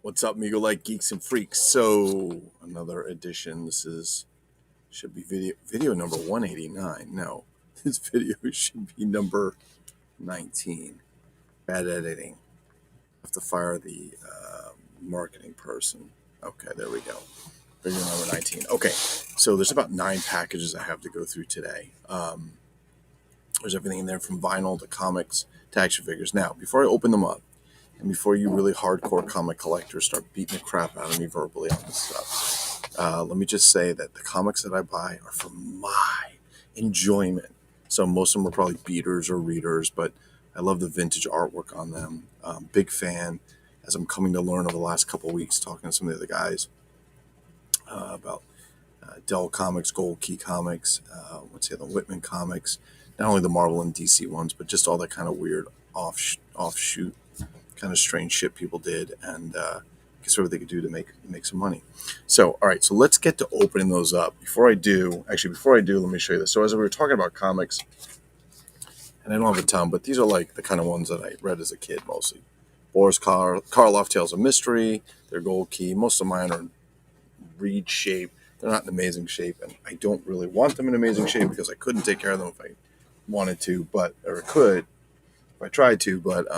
What's up, Migo like geeks and freaks? So another edition. Should be video number 189. No, this video should be number 19. Bad editing. Have to fire the marketing person. Okay, there we go. Video number 19. Okay, so there's about 9 packages I have to go through today. There's everything in there from vinyl to comics to action figures. Now, before I open them up, and before you really hardcore comic collectors start beating the crap out of me verbally on this stuff, let me just say that the comics that I buy are for my enjoyment. So most of them are probably beaters or readers, but I love the vintage artwork on them. Big fan, as I'm coming to learn over the last couple of weeks, talking to some of the other guys about Dell Comics, Gold Key Comics, what's the other, Whitman Comics, not only the Marvel and DC ones, but just all that kind of weird offshoot kind of strange shit people did, and I guess what they could do to make some money. So, all right, so let's get to opening those up. Before I do, let me show you this. So as we were talking about comics, and I don't have a ton, but these are like the kind of ones that I read as a kid mostly. Boris Karloff, Tales of Mystery, they're Gold Key. Most of mine are in reed shape. They're not in amazing shape, and I don't really want them in amazing shape because I couldn't take care of them if I wanted to, or could if I tried to, but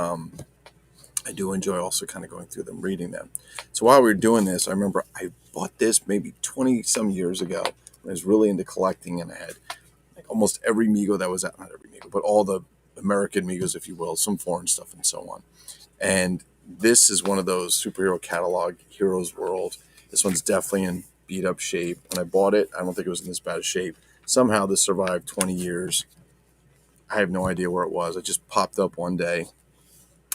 I do enjoy also kind of going through them, reading them. So while we were doing this, I remember I bought this maybe 20 some years ago when I was really into collecting, and I had like almost every Mego that was out, not every Mego, but all the American Megos, if you will, some foreign stuff and so on. And this is one of those superhero catalog, Heroes World. This one's definitely in beat up shape. When I bought it, I don't think it was in this bad a shape. Somehow this survived 20 years. I have no idea where it was. It just popped up one day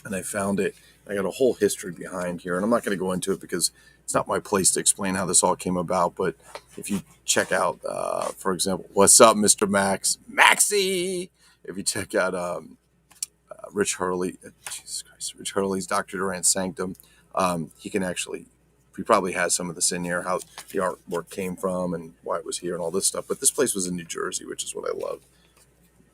and I found it. I got a whole history behind here, and I'm not going to go into it because it's not my place to explain how this all came about. But if you check out, for example, what's up, Mr. Maxie? If you check out Rich Hurley, Jesus Christ, Rich Hurley's Dr. Durant's Sanctum, he probably has some of this in here, how the artwork came from and why it was here and all this stuff. But this place was in New Jersey, which is what I love.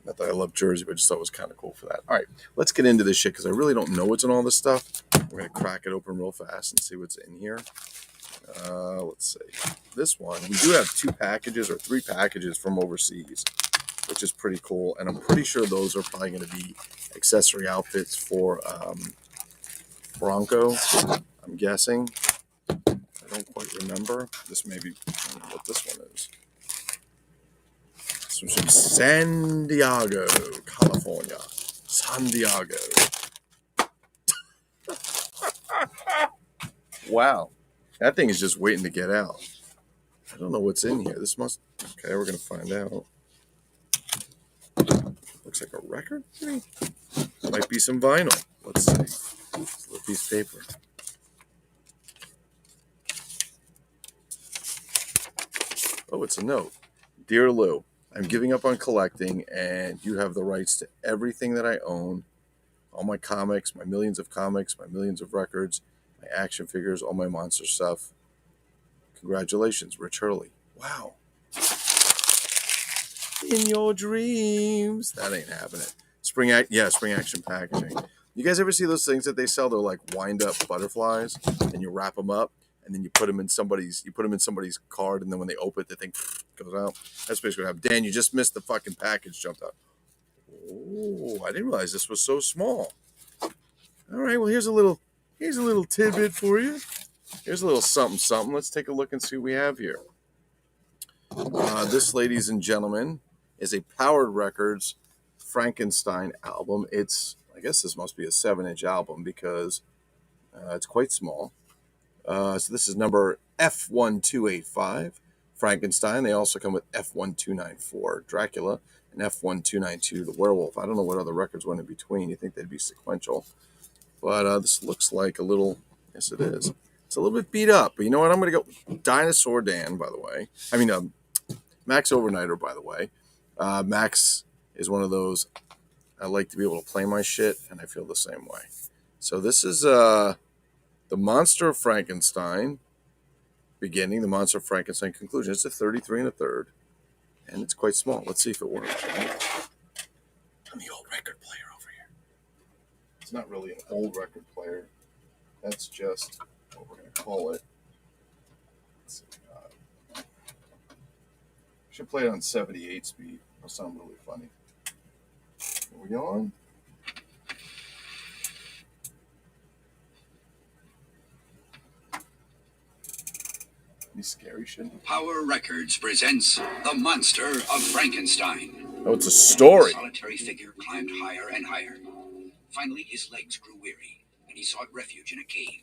Not that I love Jersey, but I just thought it was kind of cool for that. All right, let's get into this shit because I really don't know what's in all this stuff. We're going to crack it open real fast and see what's in here. Let's see. This one, we do have 2 packages or 3 packages from overseas, which is pretty cool. And I'm pretty sure those are probably going to be accessory outfits for Bronco, I'm guessing. I don't quite remember. This may be, I don't know what this one is. From San Diego, California. San Diego. Wow. That thing is just waiting to get out. I don't know what's in here. Okay, we're going to find out. Looks like a record, maybe? Might be some vinyl. Let's see. It's a little piece of paper. Oh, it's a note. Dear Lou, I'm giving up on collecting, and you have the rights to everything that I own. All my comics, my millions of records, my action figures, all my monster stuff. Congratulations, Rich Hurley. Wow. In your dreams. That ain't happening. Spring action packaging. You guys ever see those things that they sell? They're like wind up butterflies, and you wrap them up, and then you put them in somebody's card, and then when they open it, the thing goes out. That's basically what happened. Dan, you just missed the fucking package jumped out. Oh, I didn't realize this was so small. All right, well here's a little tidbit for you. Here's a little something. Let's take a look and see what we have here. This, ladies and gentlemen, is a Powered Records Frankenstein album. I guess this must be a 7-inch album because it's quite small. So this is number F1285, Frankenstein. They also come with F1294, Dracula, and F1292, the Werewolf. I don't know what other records went in between. You think they'd be sequential. But this looks like a little, yes it is. It's a little bit beat up. But you know what? I'm going to go Dinosaur Dan, by the way. Max Overnighter, by the way. Max is one of those, I like to be able to play my shit, and I feel the same way. So this is the Monster of Frankenstein beginning, the Monster of Frankenstein conclusion. It's a 33 1/3, and it's quite small. Let's see if it works. Right? I'm the old record player over here. It's not really an old record player. That's just what we're going to call it. Let's see, should play it on 78 speed. It'll sound really funny. Are we on? Any scary shit? Power Records presents The Monster of Frankenstein. Oh, it's a story. The solitary figure climbed higher and higher. Finally, his legs grew weary, and he sought refuge in a cave.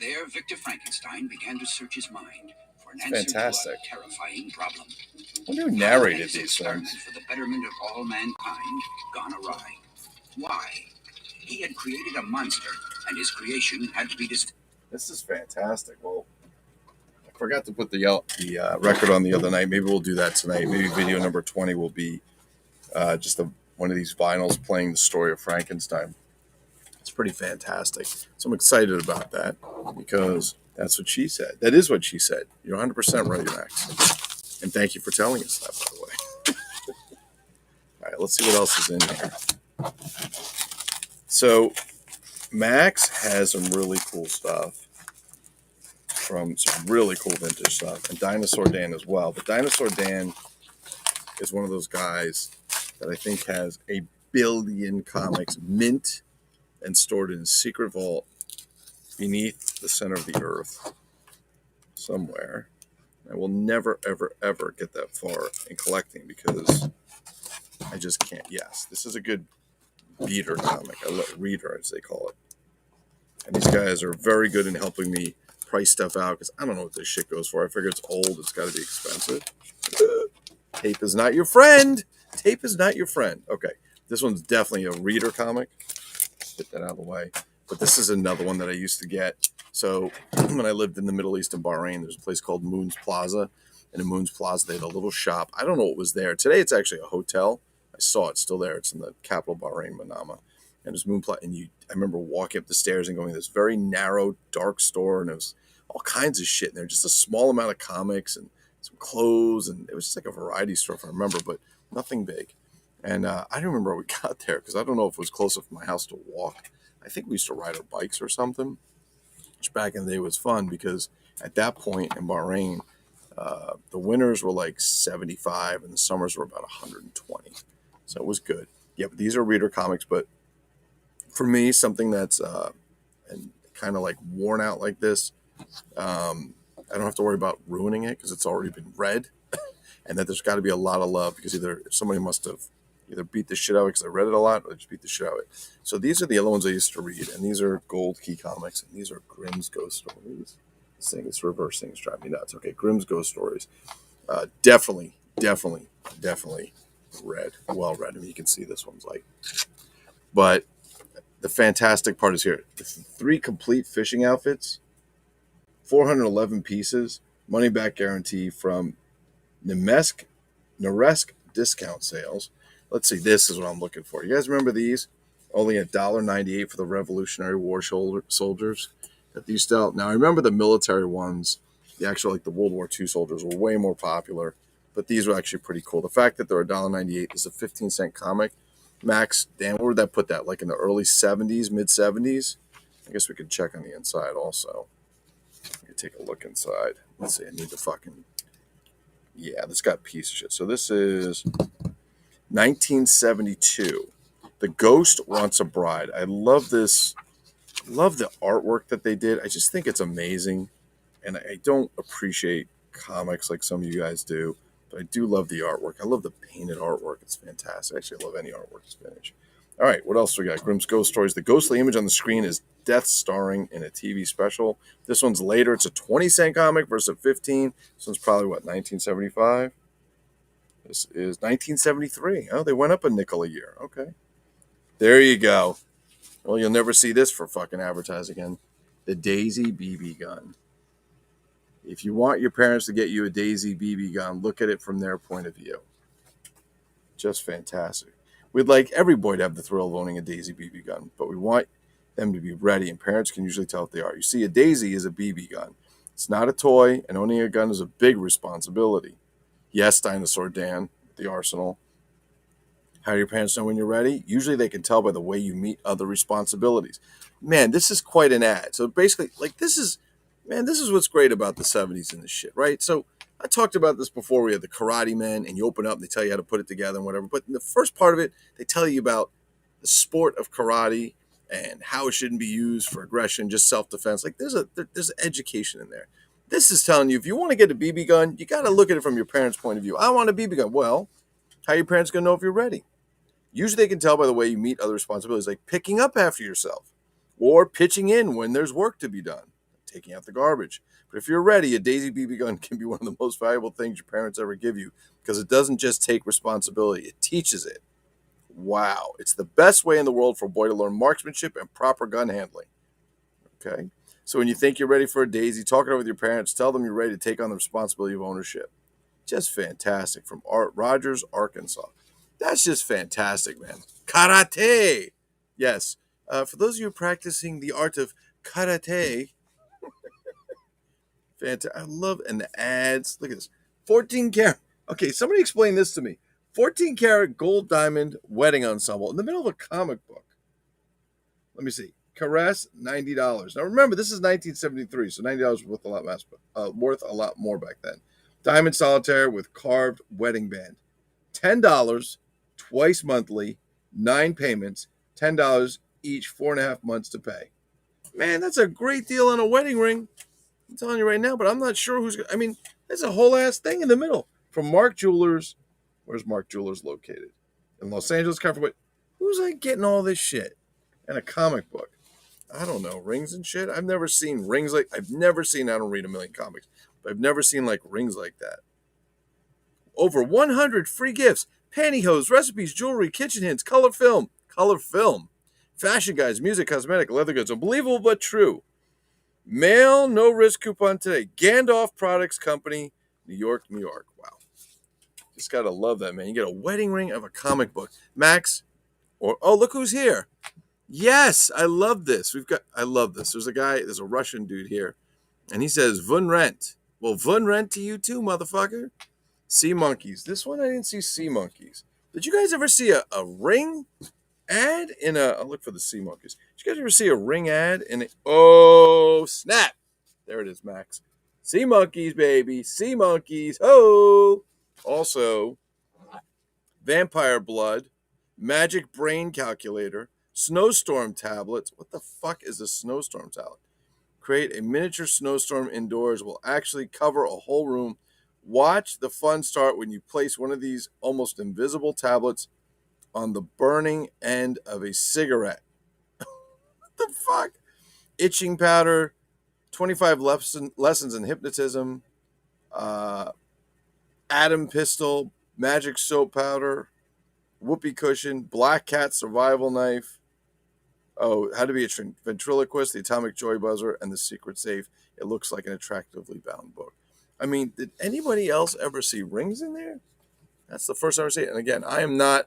There, Victor Frankenstein began to search his mind for an answer to a terrifying problem. I wonder who narrated these experiment films. for the betterment of all mankind gone awry. Why? He had created a monster, and his creation had to be destroyed. This is fantastic. Well, I forgot to put the record on the other night. Maybe we'll do that tonight. Maybe video number 20 will be just one of these vinyls playing the story of Frankenstein. It's pretty fantastic. So I'm excited about that because that's what she said. That is what she said. You're 100% right, Max. And thank you for telling us that, by the way. All right, let's see what else is in here. So Max has some really cool stuff from some really cool vintage stuff, and Dinosaur Dan as well. But Dinosaur Dan is one of those guys that I think has 1 billion comics mint and stored in a secret vault beneath the center of the earth somewhere. I will never, ever, ever get that far in collecting because I just can't. Yes, this is a good beater comic. Reader, as they call it. And these guys are very good in helping me price stuff out because I don't know what this shit goes for. I figure it's old. It's got to be expensive. Tape is not your friend. Tape is not your friend. Okay. This one's definitely a reader comic. Get that out of the way. But this is another one that I used to get. So when I lived in the Middle East in Bahrain, there's a place called Moon's Plaza. And in Moon's Plaza, they had a little shop. I don't know what was there. Today, it's actually a hotel. I saw it still there. It's in the capital of Bahrain, Manama. And it's Moon Plaza. And I remember walking up the stairs and going to this very narrow, dark store. And it was all kinds of shit in there. Just a small amount of comics and some clothes. And it was just like a variety store, if I remember, but nothing big. And I don't remember how we got there because I don't know if it was close enough from my house to walk. I think we used to ride our bikes or something, which back in the day was fun because at that point in Bahrain, the winters were like 75 and the summers were about 120. So it was good. Yeah, but these are reader comics. But for me, something that's kind of like worn out like this, I don't have to worry about ruining it because it's already been read. And that there's got to be a lot of love because either somebody must have either beat the shit out of it because I read it a lot or just beat the shit out of it. So these are the other ones I used to read. And these are Gold Key comics. And these are Grimm's Ghost Stories. This thing is reversing. It's driving me nuts. Okay, Grimm's Ghost Stories. Definitely read. Well read. I mean, you can see this one's like. But the fantastic part is here. The 3 complete fishing outfits, 411 pieces, money back guarantee from Namath discount sales. Let's see. This is what I'm looking for. You guys remember these? Only $1.98 for the Revolutionary War soldiers that these still. Now I remember the military ones, the actual like the World War II soldiers were way more popular, but these were actually pretty cool. The fact that they're $1.98 is a 15-cent comic. Max, Dan, where would that put that? Like in the early 70s, mid 70s? I guess we could check on the inside also. We could take a look inside. Let's see. I need to fucking. Yeah, this got piece of shit. So this is 1972. The Ghost Wants a Bride. I love this. Love the artwork that they did. I just think it's amazing. And I don't appreciate comics like some of you guys do. But I do love the artwork. I love the painted artwork. It's fantastic. Actually, I love any artwork that's finished. All right, what else we got? Grimm's Ghost Stories. The ghostly image on the screen is Death starring in a TV special. This one's later. It's a 20-cent comic versus a 15. This one's probably, what, 1975? This is 1973. Oh, they went up a nickel a year. Okay. There you go. Well, you'll never see this for fucking advertising again. The Daisy BB gun. If you want your parents to get you a Daisy BB gun, look at it from their point of view. Just fantastic. We'd like every boy to have the thrill of owning a Daisy BB gun, but we want them to be ready, and parents can usually tell if they are. You see, a Daisy is a BB gun. It's not a toy, and owning a gun is a big responsibility. Yes, Dinosaur Dan, the arsenal. How do your parents know when you're ready? Usually they can tell by the way you meet other responsibilities. Man, this is quite an ad. So basically, like, this is Man, this is what's great about the 70s and this shit, right? So I talked about this before. We had the Karate Men, and you open up and they tell you how to put it together and whatever. But in the first part of it, they tell you about the sport of karate and how it shouldn't be used for aggression, just self-defense. Like there's education in there. This is telling you if you want to get a BB gun, you got to look at it from your parents' point of view. I want a BB gun. Well, how are your parents going to know if you're ready? Usually they can tell by the way you meet other responsibilities, like picking up after yourself or pitching in when there's work to be done, taking out the garbage. But if you're ready, a Daisy BB gun can be one of the most valuable things your parents ever give you because it doesn't just take responsibility, it teaches it. Wow. It's the best way in the world for a boy to learn marksmanship and proper gun handling. Okay. So when you think you're ready for a Daisy, talk it over with your parents, tell them you're ready to take on the responsibility of ownership. Just fantastic. From Art Rogers, Arkansas. That's just fantastic, man. Karate. Yes. For those of you practicing the art of karate, fantastic. I love, and the ads. Look at this. 14 karat. Okay, somebody explain this to me. 14 karat gold diamond wedding ensemble in the middle of a comic book. Let me see. Caress, $90. Now remember, this is 1973, so $90 was worth a lot more back then. Diamond solitaire with carved wedding band. $10, twice monthly, 9 payments, $10 each, 4.5 months to pay. Man, that's a great deal on a wedding ring. I'm telling you right now, but I'm not sure who's. I mean, there's a whole ass thing in the middle from Mark Jewelers. Where's Mark Jewelers located? In Los Angeles, California. Who's like getting all this shit in a comic book? I don't know, rings and shit. I've never seen rings like. I don't read a million comics, but I've never seen like rings like that. Over 100 free gifts, pantyhose, recipes, jewelry, kitchen hints, color film, fashion guides, music, cosmetic, leather goods. Unbelievable but true. Mail no risk coupon today. Gandalf Products Company, New York, New York. Wow. Just gotta love that, man. You get a wedding ring of a comic book. Max, look who's here. Yes, I love this. I love this. There's a Russian dude here, and he says, Vun rent. Well, Vun rent to you too, motherfucker. Sea monkeys. This one I didn't see sea monkeys. Did you guys ever see a ring ad I'll look for the sea monkeys. Did you guys ever see a ring ad oh, snap. There it is, Max. Sea monkeys, baby. Sea monkeys. Oh. Also, vampire blood, magic brain calculator, snowstorm tablets. What the fuck is a snowstorm tablet? Create a miniature snowstorm indoors. Will actually cover a whole room. Watch the fun start when you place one of these almost invisible tablets on the burning end of a cigarette. What the fuck? Itching powder, 25 lessons in hypnotism, atom pistol, magic soap powder, whoopee cushion, black cat survival knife. Oh, how to be a ventriloquist, the atomic joy buzzer, and the secret safe. It looks like an attractively bound book. I mean, did anybody else ever see rings in there? That's the first time I ever see it. And again, I am not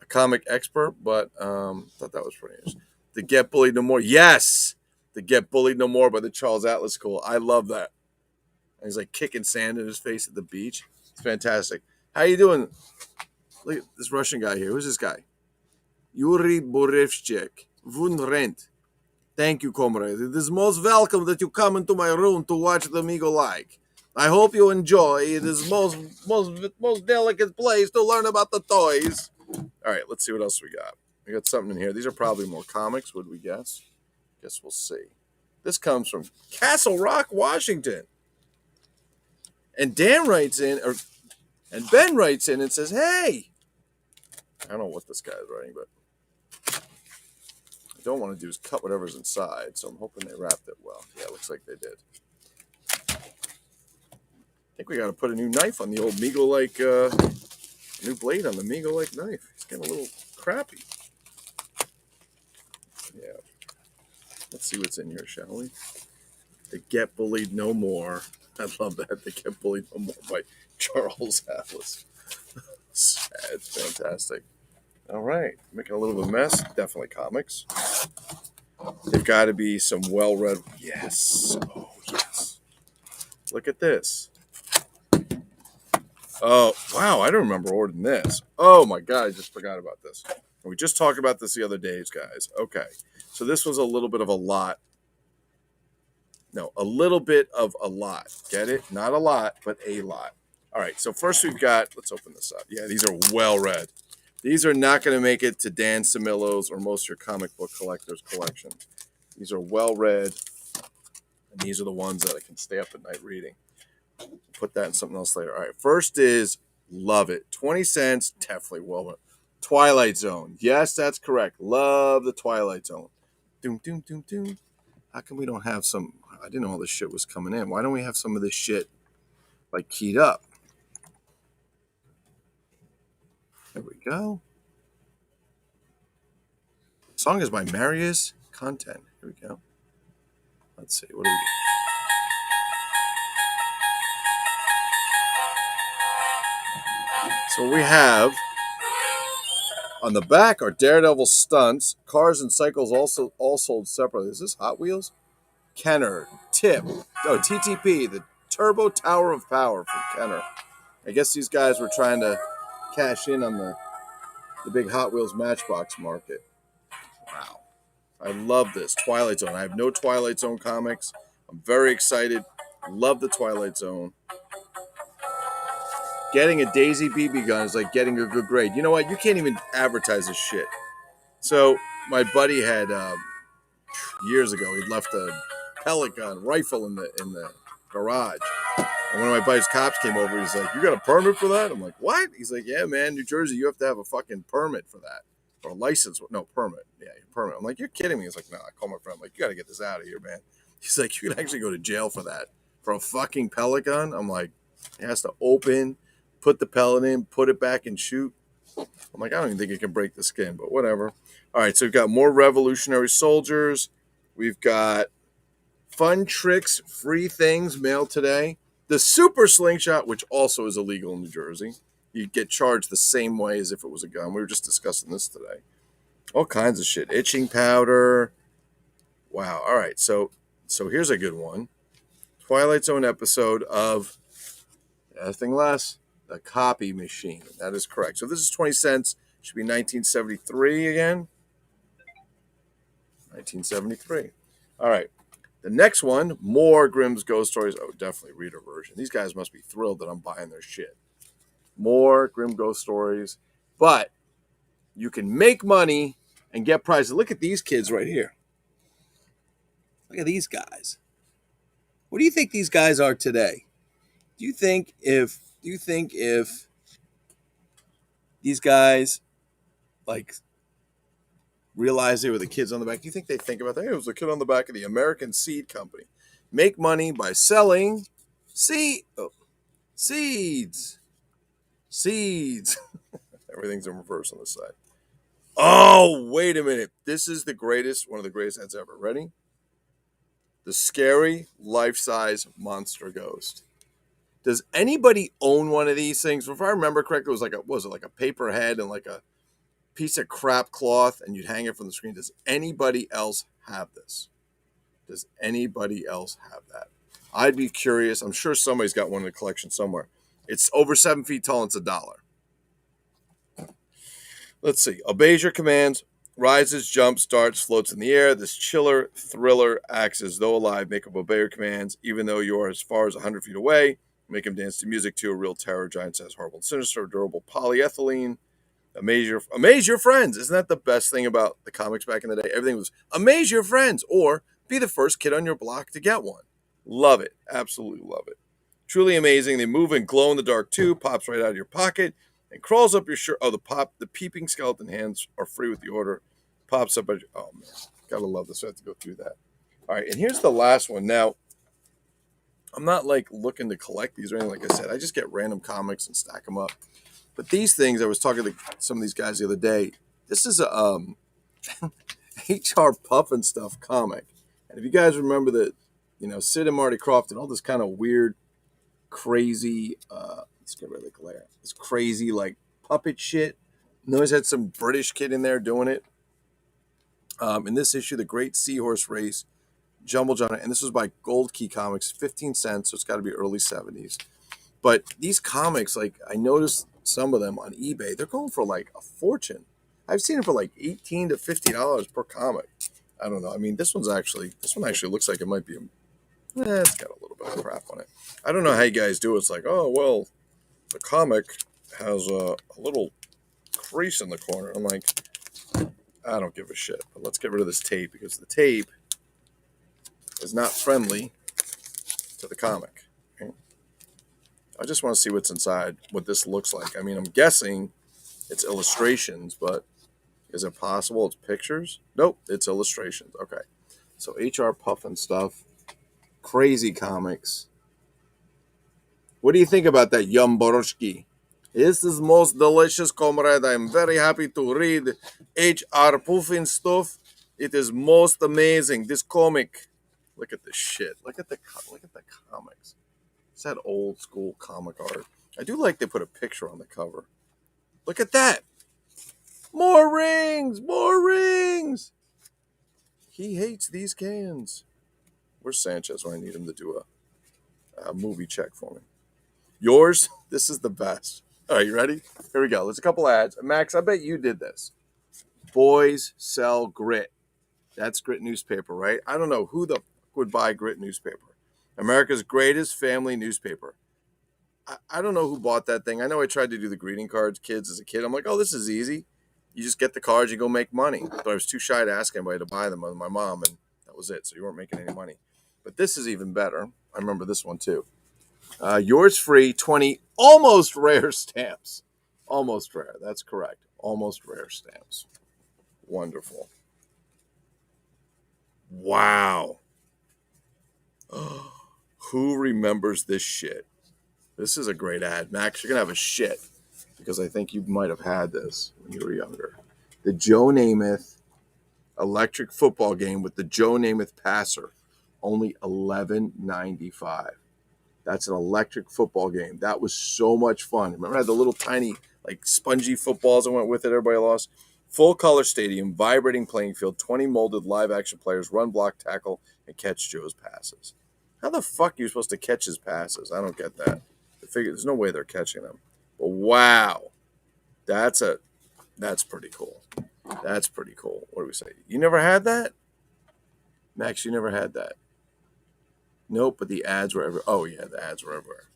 a comic expert, but thought that was pretty interesting. The Get Bullied No More. Yes! The Get Bullied No More by the Charles Atlas School. I love that. And he's like kicking sand in his face at the beach. It's fantastic. How you doing? Look at this Russian guy here. Who's this guy? Yuri Borevchik. Vunrent. Thank you, comrade. It is most welcome that you come into my room to watch the Migo like. I hope you enjoy. It is most delicate place to learn about the toys. All right, let's see what else we got. We got something in here. These are probably more comics, would we guess? Guess we'll see. This comes from Castle Rock, Washington. And Dan writes in, and Ben writes in and says, hey. I don't know what this guy is writing, but I don't want to do is cut whatever's inside, so I'm hoping they wrapped it well. Yeah, it looks like they did. I think we got to put a new knife on the old Migo-like, new blade on the Migo-like knife. It's getting a little crappy. Yeah. Let's see what's in here, shall we? The Get Bullied No More. I love that. The Get Bullied No More by Charles Atlas. It's fantastic. All right. Making a little of a mess. Definitely comics. They've got to be some well-read. Yes. Oh, yes. Look at this. Oh, wow. I don't remember ordering this. Oh, my God. I just forgot about this. We just talked about this the other days, guys. Okay. So this was a little bit of a lot. No, a little bit of a lot. Get it? Not a lot, but a lot. All right, so first we've got, let's open this up. Yeah, these are well read. These are not going to make it to Dan Samillo's or most of your comic book collectors' collection. These are well read, and these are the ones that I can stay up at night reading. Put that in something else later. All right, first is love it. 20 cents, definitely well read. Twilight Zone. Yes, that's correct. Love the Twilight Zone. Doom, doom, doom, doom. How come we don't have some? I didn't know all this shit was coming in. Why don't we have some of this shit like keyed up? There we go. The song is by Marius Content. Here we go. Let's see. What do we get? So we have on the back are Daredevil stunts. Cars and cycles also all sold separately. Is this Hot Wheels? Kenner, Tip, TTP, the Turbo Tower of Power from Kenner. I guess these guys were trying to cash in on the big Hot Wheels Matchbox market. Wow. I love this. Twilight Zone. I have no Twilight Zone comics. I'm very excited. Love the Twilight Zone. Getting a Daisy BB gun is like getting a good grade. You know what? You can't even advertise this shit. So my buddy had years ago, he'd left a pellet gun rifle in the garage. And one of my buddy's cops came over. He's like, "You got a permit for that?" I'm like, "What?" He's like, "Yeah, man, New Jersey, you have to have a fucking permit for that. Or a license. No, permit. Yeah, permit." I'm like, "You're kidding me." He's like, "No." I call my friend. I'm like, "You got to get this out of here, man." He's like, "You can actually go to jail for that. For a fucking pellet gun?" I'm like, "It has to open, put the pellet in, put it back and shoot." I'm like, "I don't even think it can break the skin, but whatever." All right, so we've got more Revolutionary Soldiers. We've got Fun Tricks, Free Things mailed today. The Super Slingshot, which also is illegal in New Jersey. You get charged the same way as if it was a gun. We were just discussing this today. All kinds of shit. Itching powder. Wow. All right. So here's a good one. Twilight Zone episode of nothing less, The Copy Machine. That is correct. So this is 20 cents. Should be 1973 again. 1973. All right. The next one, more Grimm's Ghost Stories. Oh, definitely reader version. These guys must be thrilled that I'm buying their shit. More Grimm Ghost Stories. But you can make money and get prizes. Look at these kids right here. Look at these guys. What do you think these guys are today? Do you think if these guys like realize they were the kids on the back, do you think they think about that? Hey, it was the kid on the back of the American Seed Company. Make money by selling seeds. Everything's in reverse on this side. Oh, wait a minute. This is the greatest, one of the greatest ads ever. Ready? The Scary Life-Size Monster Ghost. Does anybody own one of these things? If I remember correctly, it was like a paper head and like a piece of crap cloth, and you'd hang it from the screen. Does anybody else have this? Does anybody else have that? I'd be curious. I'm sure somebody's got one in the collection somewhere. It's over 7 feet tall. And it's $1. Let's see. Obeys your commands. Rises, jumps, darts, floats in the air. This chiller thriller acts as though alive. Make him obey your commands, even though you are as far as 100 feet away. Make him dance to music to a real terror giant says horrible and sinister, durable polyethylene. Amaze your friends. Isn't that the best thing about the comics back in the day? Everything was amaze your friends or be the first kid on your block to get one. Love it. Absolutely love it. Truly amazing. They move and glow in the dark too. Pops right out of your pocket and crawls up your shirt. Oh, the peeping skeleton hands are free with the order. Pops up. Oh man, gotta love this. I have to go through that. All right, and here's the last one. Now, I'm not like looking to collect these or anything. Like I said, I just get random comics and stack them up. But these things, I was talking to some of these guys the other day. This is a HR Puff and Stuff comic. And if you guys remember that, Sid and Marty Krofft and all this kind of weird, crazy, let's get rid of the glare. This crazy, like, puppet shit. And always had some British kid in there doing it. In this issue, The Great Seahorse Race, Jumble John, and this was by Gold Key Comics, 15 cents, so it's got to be early 70s. But these comics, like, I noticed some of them on eBay, they're going for like a fortune. I've seen it for like $18 to $50 per comic. I don't know. I mean, this one actually looks like it might be It's got a little bit of crap on it. I don't know how you guys do it. It's like, oh, well, the comic has a little crease in the corner. I'm like, I don't give a shit. But let's get rid of this tape because the tape is not friendly to the comic. Okay? I just want to see what's inside, what this looks like. I mean, I'm guessing it's illustrations, but is it possible it's pictures? Nope, it's illustrations. Okay. So HR Puffin stuff, crazy comics. What do you think about that, Yum Boroshki? This is most delicious, comrade. I'm very happy to read HR Puffin stuff. It is most amazing. This comic. Look at this shit. Look at the comics. It's that old school comic art. I do like they put a picture on the cover. Look at that. More rings. More rings. He hates these cans. Where's Sanchez when I need him to do a movie check for me? Yours? This is the best. All right, you ready? Here we go. There's a couple ads. Max, I bet you did this. Boys sell grit. That's Grit newspaper, right? I don't know who the fuck would buy Grit newspaper. America's greatest family newspaper. I don't know who bought that thing. I know I tried to do the greeting cards, kids, as a kid. I'm like, oh, this is easy. You just get the cards, you go make money. But I was too shy to ask anybody to buy them other than my mom, and that was it. So you weren't making any money. But this is even better. I remember this one too. Yours free, 20 almost rare stamps. Almost rare. That's correct. Almost rare stamps. Wonderful. Wow. Who remembers this shit? This is a great ad. Max, you're going to have a shit because I think you might have had this when you were younger. The Joe Namath electric football game with the Joe Namath passer. Only $11.95. That's an electric football game. That was so much fun. Remember, I had the little tiny, like, spongy footballs that went with it. Everybody lost. Full color stadium, vibrating playing field, 20 molded live action players run, block, tackle, and catch Joe's passes. How the fuck are you supposed to catch his passes? I don't get that. There's no way they're catching them. But wow, that's pretty cool. That's pretty cool. What do we say? You never had that? Max, you never had that. Nope, but the ads were everywhere. Oh, yeah, the ads were everywhere.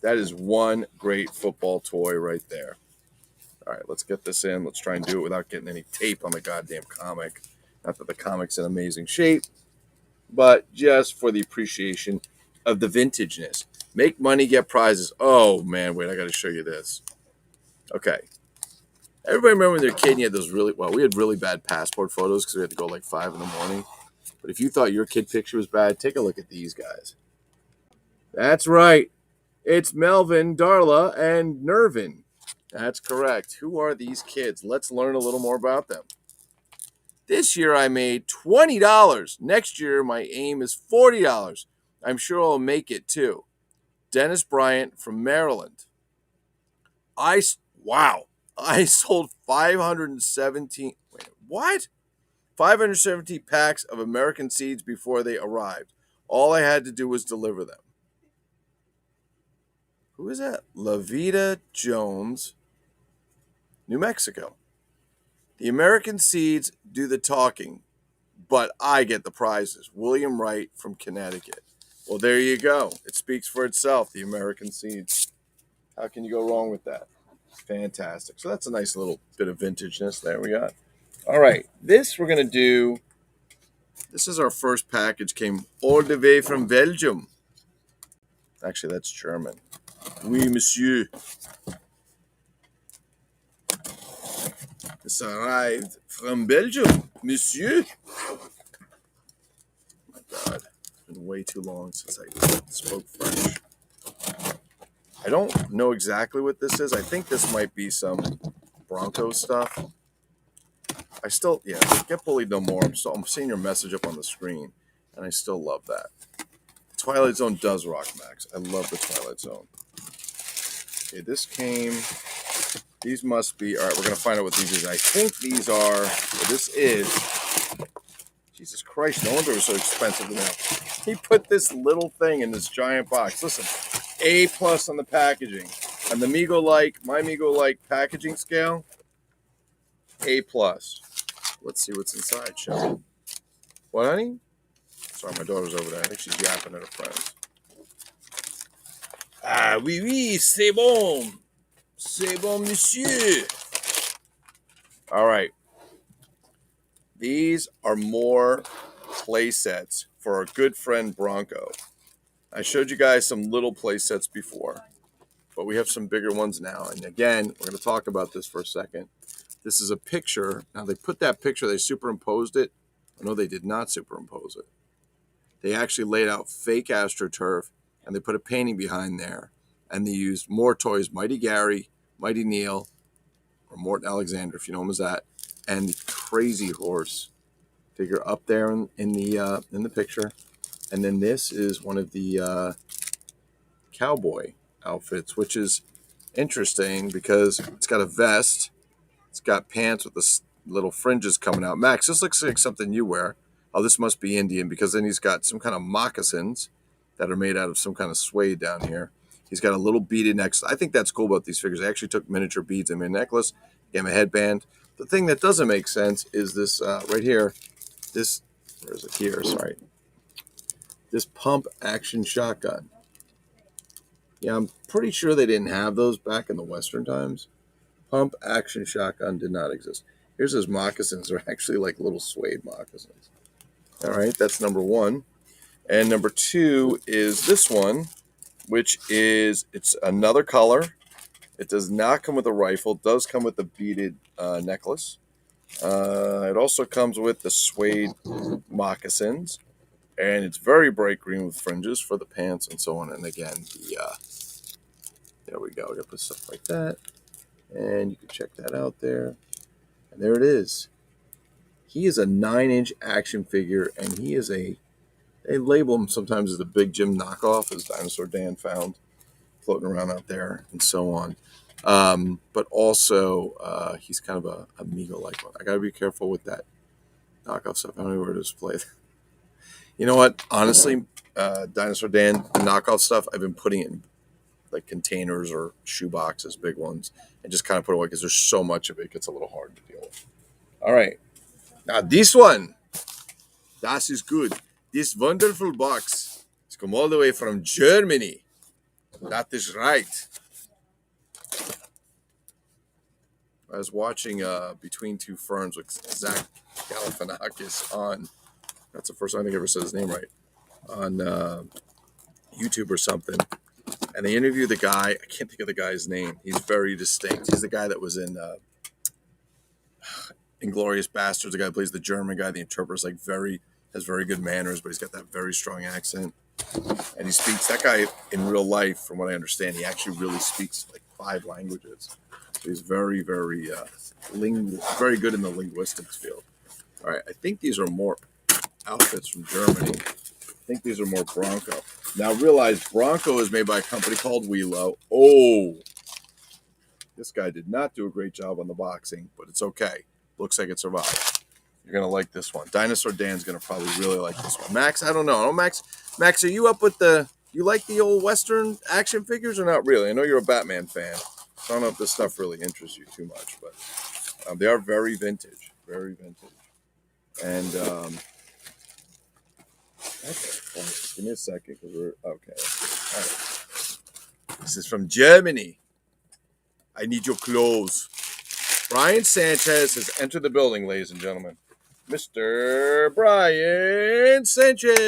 That is one great football toy right there. All right, let's get this in. Let's try and do it without getting any tape on the goddamn comic. Not that the comic's in amazing shape, but just for the appreciation of the vintageness. Make money, get prizes. Oh, man, wait, I got to show you this. Okay. Everybody remember when they were a kid and you had those we had really bad passport photos because we had to go like 5 in the morning. But if you thought your kid picture was bad, take a look at these guys. That's right. It's Melvin, Darla, and Nervin. That's correct. Who are these kids? Let's learn a little more about them. This year I made $20. Next year my aim is $40. I'm sure I'll make it too. Dennis Bryant from Maryland. I sold 517. Wait, what? 517 packs of American seeds before they arrived. All I had to do was deliver them. Who is that? Lavita Jones, New Mexico. The American seeds do the talking, but I get the prizes. William Wright from Connecticut. Well, there you go. It speaks for itself, the American seeds. How can you go wrong with that? Fantastic. So that's a nice little bit of vintageness there we got. All right. This we're going to do. This is our first package. Came all the way from Belgium. Actually, that's German. Oui, monsieur. This arrived from Belgium, monsieur. Oh my God. It's been way too long since I spoke French. I don't know exactly what this is. I think this might be some Broncos stuff. Get bullied no more. I'm seeing your message up on the screen, and I still love that. Twilight Zone does rock, Max. I love the Twilight Zone. Okay, these must be, all right, we're going to find out what these is. I think these are, this is, Jesus Christ, no wonder it was so expensive now. He put this little thing in this giant box. Listen, A+ on the packaging. On the my Migo-like packaging scale, A+. Let's see what's inside, shall we? What, honey? Sorry, my daughter's over there. I think she's yapping at her friends. Ah, oui, oui, c'est bon. C'est bon, monsieur. All right. These are more play sets for our good friend Bronco. I showed you guys some little play sets before, but we have some bigger ones now. And again, we're going to talk about this for a second. This is a picture. Now, they put that picture, they superimposed it. No, they did not superimpose it. They actually laid out fake AstroTurf, and they put a painting behind there. And they used more toys, Mighty Gary, Mighty Neil, or Morton Alexander, if you know him as that, and the Crazy Horse figure up there in the picture. And then this is one of the cowboy outfits, which is interesting because it's got a vest, it's got pants with the little fringes coming out. Max, this looks like something you wear. Oh, this must be Indian, because then he's got some kind of moccasins that are made out of some kind of suede down here. He's got a little beaded necklace. I think that's cool about these figures. They actually took miniature beads in my necklace, gave him a headband. The thing that doesn't make sense is this right here. This, where is it here? Sorry. This pump action shotgun. Yeah, I'm pretty sure they didn't have those back in the Western times. Pump action shotgun did not exist. Here's his moccasins. They're actually like little suede moccasins. All right, that's number one. And number two is this one, which is, it's another color. It does not come with a rifle. It does come with a beaded necklace. It also comes with the suede moccasins. And it's very bright green with fringes for the pants and so on. And again, there we go. I got to put stuff like that. And you can check that out there. And there it is. He is a 9-inch action figure, and he is they label him sometimes as a Big Jim knockoff, as Dinosaur Dan found floating around out there, and so on. But also, he's kind of a Amigo-like one. I got to be careful with that knockoff stuff. I don't know where to display it. You know what? Honestly, Dinosaur Dan, the knockoff stuff, I've been putting it in like containers or shoe boxes, big ones, and just kind of put it away because there's so much of it. It gets a little hard to deal with. All right. Now, this one, das is good. This wonderful box has come all the way from Germany. That is right. I was watching Between Two Ferns with Zach Galifianakis on, that's the first time I think I ever said his name right, on YouTube or something. And they interviewed the guy. I can't think of the guy's name. He's very distinct. He's the guy that was in Inglourious Bastards. The guy who plays the German guy. The interpreter's like has very good manners, but he's got that very strong accent. And he speaks, that guy in real life, from what I understand, he actually really speaks like 5 languages. So he's very, very, very good in the linguistics field. All right, I think these are more outfits from Germany. I think these are more Bronco. Now realize Bronco is made by a company called Wheelo. Oh, this guy did not do a great job on the boxing, but it's okay. Looks like it survived. You're going to like this one. Dinosaur Dan's going to probably really like this one. Max, I don't know. Oh, Max, are you up with you like the old Western action figures or not really? I know you're a Batman fan. I don't know if this stuff really interests you too much, but they are very vintage. Very vintage. And, okay, give me a second because we're, okay. All right. This is from Germany. I need your clothes. Brian Sanchez has entered the building, ladies and gentlemen. Mr. Brian Sanchez.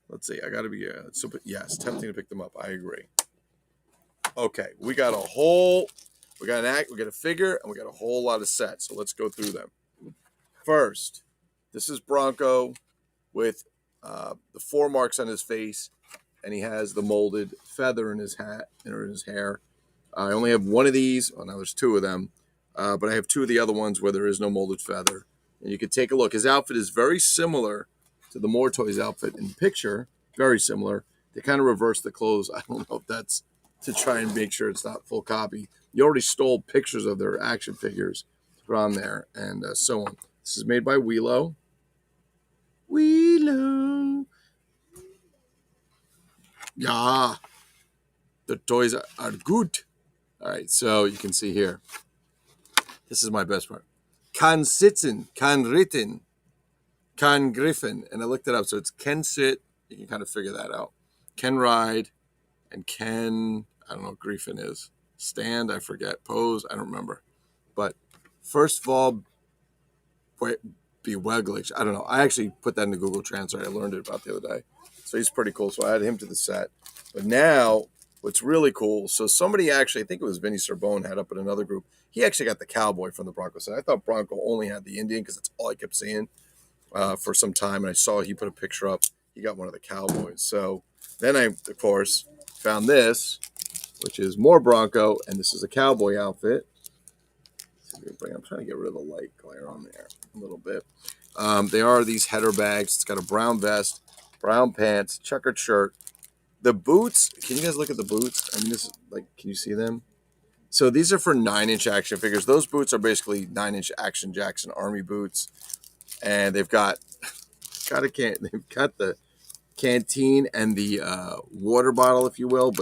Let's see. I got to be, yes, tempting to pick them up. I agree. Okay. We got a figure, and we got a whole lot of sets. So let's go through them. First, this is Bronco with the 4 marks on his face, and he has the molded feather in his hat or in his hair. I only have one of these. Well, now there's 2 of them. But I have 2 of the other ones where there is no molded feather. And you can take a look. His outfit is very similar to the More Toys outfit in the picture. Very similar. They kind of reverse the clothes. I don't know if that's to try and make sure it's not full copy. You already stole pictures of their action figures to put on there and so on. This is made by Wheelo. Wheelo. Yeah. The toys are good. All right, so you can see here. This is my best part. Can sitzen, can ritten, can griffin. And I looked it up. So it's can sit. You can kind of figure that out. Can ride and can, I don't know what griffin is. Stand, I forget. Pose, I don't remember. But first of all, beweglich. I don't know. I actually put that into Google Translate. I learned it about the other day. So he's pretty cool. So I added him to the set. But now, what's really cool, so somebody actually, I think it was Vinny Sorbonne, had up in another group. He actually got the cowboy from the Bronco set. I thought Bronco only had the Indian because that's all I kept seeing for some time. And I saw he put a picture up. He got one of the cowboys. So then I, of course, found this, which is more Bronco. And this is a cowboy outfit. I'm trying to get rid of the light glare on there a little bit. They are these header bags. It's got a brown vest, brown pants, checkered shirt. The boots, can you guys look at the boots? I mean, this is like, can you see them? So these are for 9-inch action figures. Those boots are basically 9-inch Action Jackson Army boots. And they've got the canteen and the water bottle, if you will,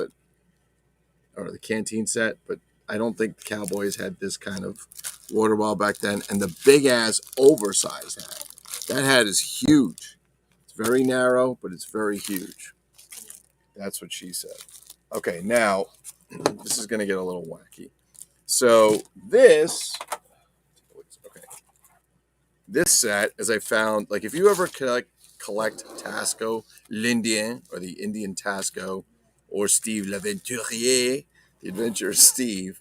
or the canteen set, but I don't think the Cowboys had this kind of water bottle back then. And the big ass oversized hat. That hat is huge. It's very narrow, but it's very huge. That's what she said. Okay, now this is going to get a little wacky. So this set, as I found, like if you ever collect Tasco, l'Indien, or the Indian Tasco, or Steve L'Aventurier, the adventurer Steve,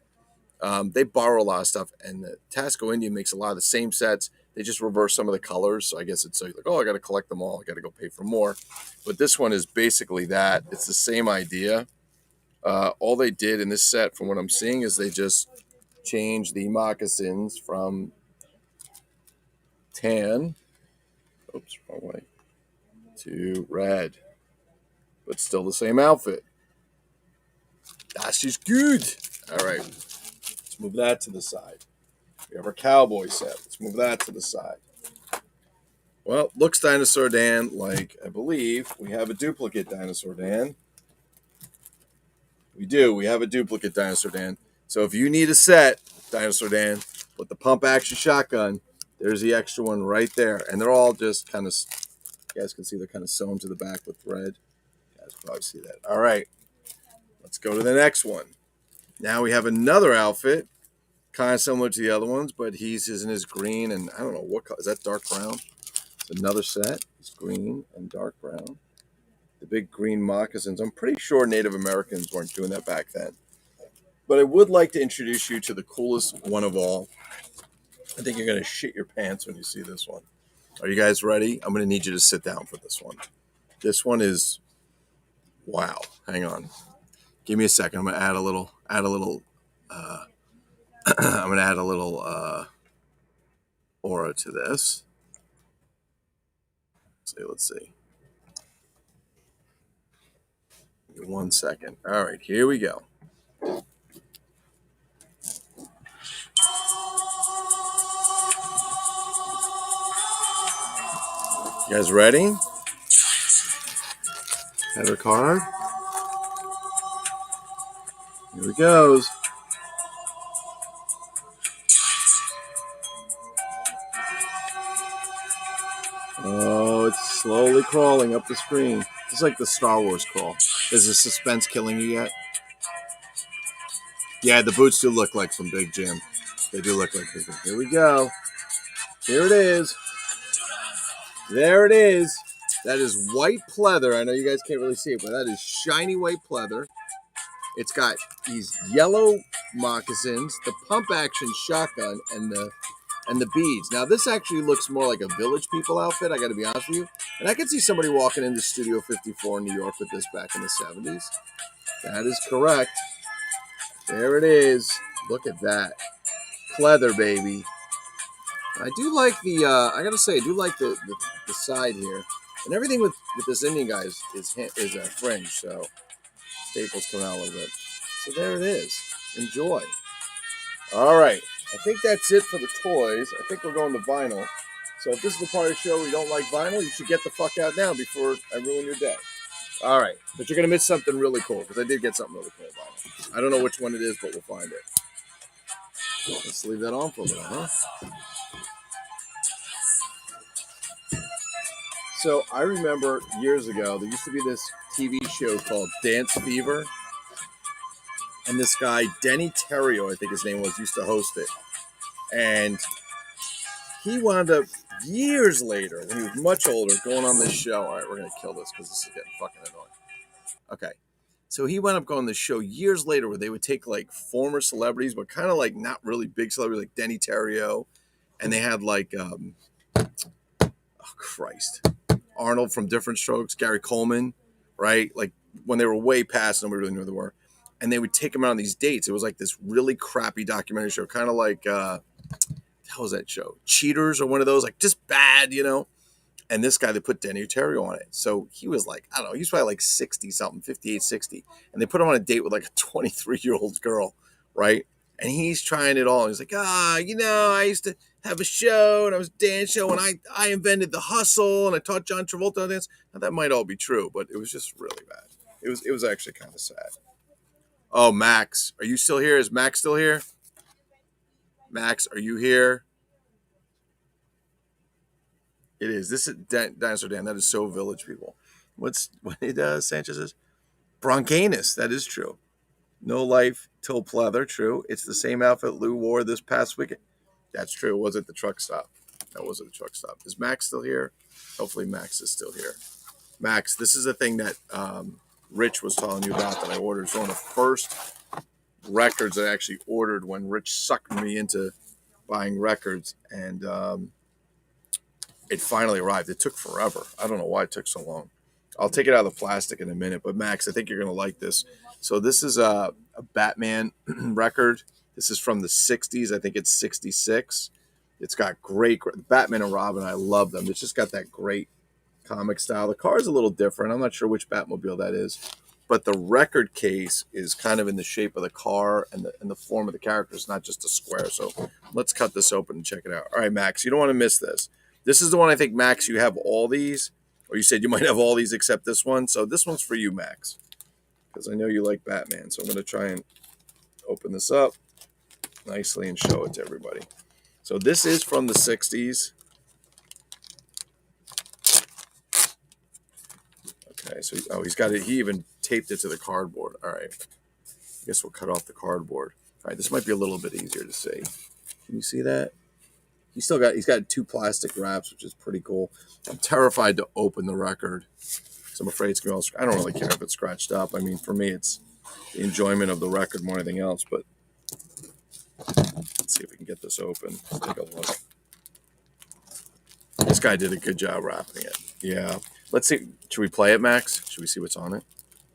they borrow a lot of stuff, and the Tasco Indian makes a lot of the same sets. They just reverse some of the colors, so I guess it's like, oh, I got to collect them all. I got to go pay for more. But this one is basically that. It's the same idea. All they did in this set, from what I'm seeing, is they just changed the moccasins from tan, oops, wrong way, to red, but still the same outfit. Das ist good. All right, let's move that to the side. We have our cowboy set. Let's move that to the side. Well, looks Dinosaur Dan like, I believe we have a duplicate Dinosaur Dan. We do. We have a duplicate Dinosaur Dan. So if you need a set, Dinosaur Dan, with the pump action shotgun, there's the extra one right there. And they're all just kind of, you guys can see they're kind of sewn to the back with thread. You guys can probably see that. All right. Let's go to the next one. Now we have another outfit, kind of similar to the other ones, but he's in his green and I don't know what color. Is that dark brown? It's another set. It's green and dark brown. The big green moccasins. I'm pretty sure Native Americans weren't doing that back then. But I would like to introduce you to the coolest one of all. I think you're going to shit your pants when you see this one. Are you guys ready? I'm going to need you to sit down for this one. This one is, wow. Hang on. Give me a second. I'm going to add a little, I'm going to add a little aura to this. Let's see. Give me 1 second. All right, here we go. You guys ready? Header card. Here it goes. Oh, it's slowly crawling up the screen. It's like the Star Wars crawl. Is the suspense killing you yet? Yeah, the boots do look like some Big Jim. They do look like Big Jim. Here we go. Here it is. There it is. That is white pleather. I know you guys can't really see it, but that is shiny white pleather. It's got these yellow moccasins, the pump action shotgun, and the beads. Now, this actually looks more like a Village People outfit, I got to be honest with you. And I could see somebody walking into Studio 54 in New York with this back in the 70s. That is correct. There it is. Look at that. Pleather, baby. I do like the, I got to say, I do like the side here. And everything with this Indian guy is fringe, so staples come out a little bit. So there it is. Enjoy. All right. I think that's it for the toys. I think we're going to vinyl. So if this is the part of the show where you don't like vinyl, you should get the fuck out now before I ruin your day. All right. But you're going to miss something really cool because I did get something really cool vinyl. I don't know which one it is, but we'll find it. Let's leave that on for a minute, huh? So I remember years ago, there used to be this TV show called Dance Fever. And this guy, Denny Terrio, I think his name was, used to host it. And he wound up years later, when he was much older, going on this show. All right, we're going to kill this because this is getting fucking annoying. Okay. So he wound up going on this show years later where they would take like former celebrities, but kind of like not really big celebrities like Denny Terrio. And they had like, oh Christ, Arnold from Different Strokes, Gary Coleman, right? Like when they were way past, nobody really knew who they were. And they would take them out on these dates. It was like this really crappy documentary show, kind of like, how was that show? Cheaters or one of those, like just bad, you know? And this guy, they put Denny Terrio on it. So he was like, I don't know, he was probably like 60 something, 58, 60. And they put him on a date with like a 23-year-old girl, right? And he's trying it all. And he's like, I used to have a show and I was a dance show and I invented the hustle and I taught John Travolta to dance. Now that might all be true, but it was just really bad. It was actually kind of sad. Oh, Max, are you still here? Is Max still here? Max, are you here? It is. This is Dinosaur Dan. That is so Village people. What it does, Sanchez is? Broncanus. That is true. No life till pleather. True. It's the same outfit Lou wore this past weekend. That's true. It was at the truck stop. That was at the truck stop. Is Max still here? Hopefully Max is still here. Max, this is a thing that Rich was telling you about that I ordered. It's one of the first records I actually ordered when Rich sucked me into buying records. And it finally arrived. It took forever. I don't know why it took so long. I'll take it out of the plastic in a minute. But Max, I think you're going to like this. So this is a Batman record. This is from the 60s. I think it's 66. It's got great Batman and Robin. I love them. It's just got that great comic style. The car is a little different. I'm not sure which Batmobile that is. But the record case is kind of in the shape of the car and the form of the character. It's not just a square. So let's cut this open and check it out. All right, Max, you don't want to miss this. This is the one I think, Max, you have all these. Or you said you might have all these except this one. So this one's for you, Max. Because I know you like Batman. So I'm going to try and open this up nicely and show it to everybody. So this is from the 60s. Okay, so he's got it. He even taped it to the cardboard. All right. I guess we'll cut off the cardboard. All right, this might be a little bit easier to see. Can you see that? He's got two plastic wraps, which is pretty cool. I'm terrified to open the record. So I'm afraid it's going to be all, I don't really care if it's scratched up. I mean, for me, it's the enjoyment of the record more than anything else. But let's see if we can get this open. Let's take a look. This guy did a good job wrapping it. Yeah. Let's see. Should we play it, Max? Should we see what's on it?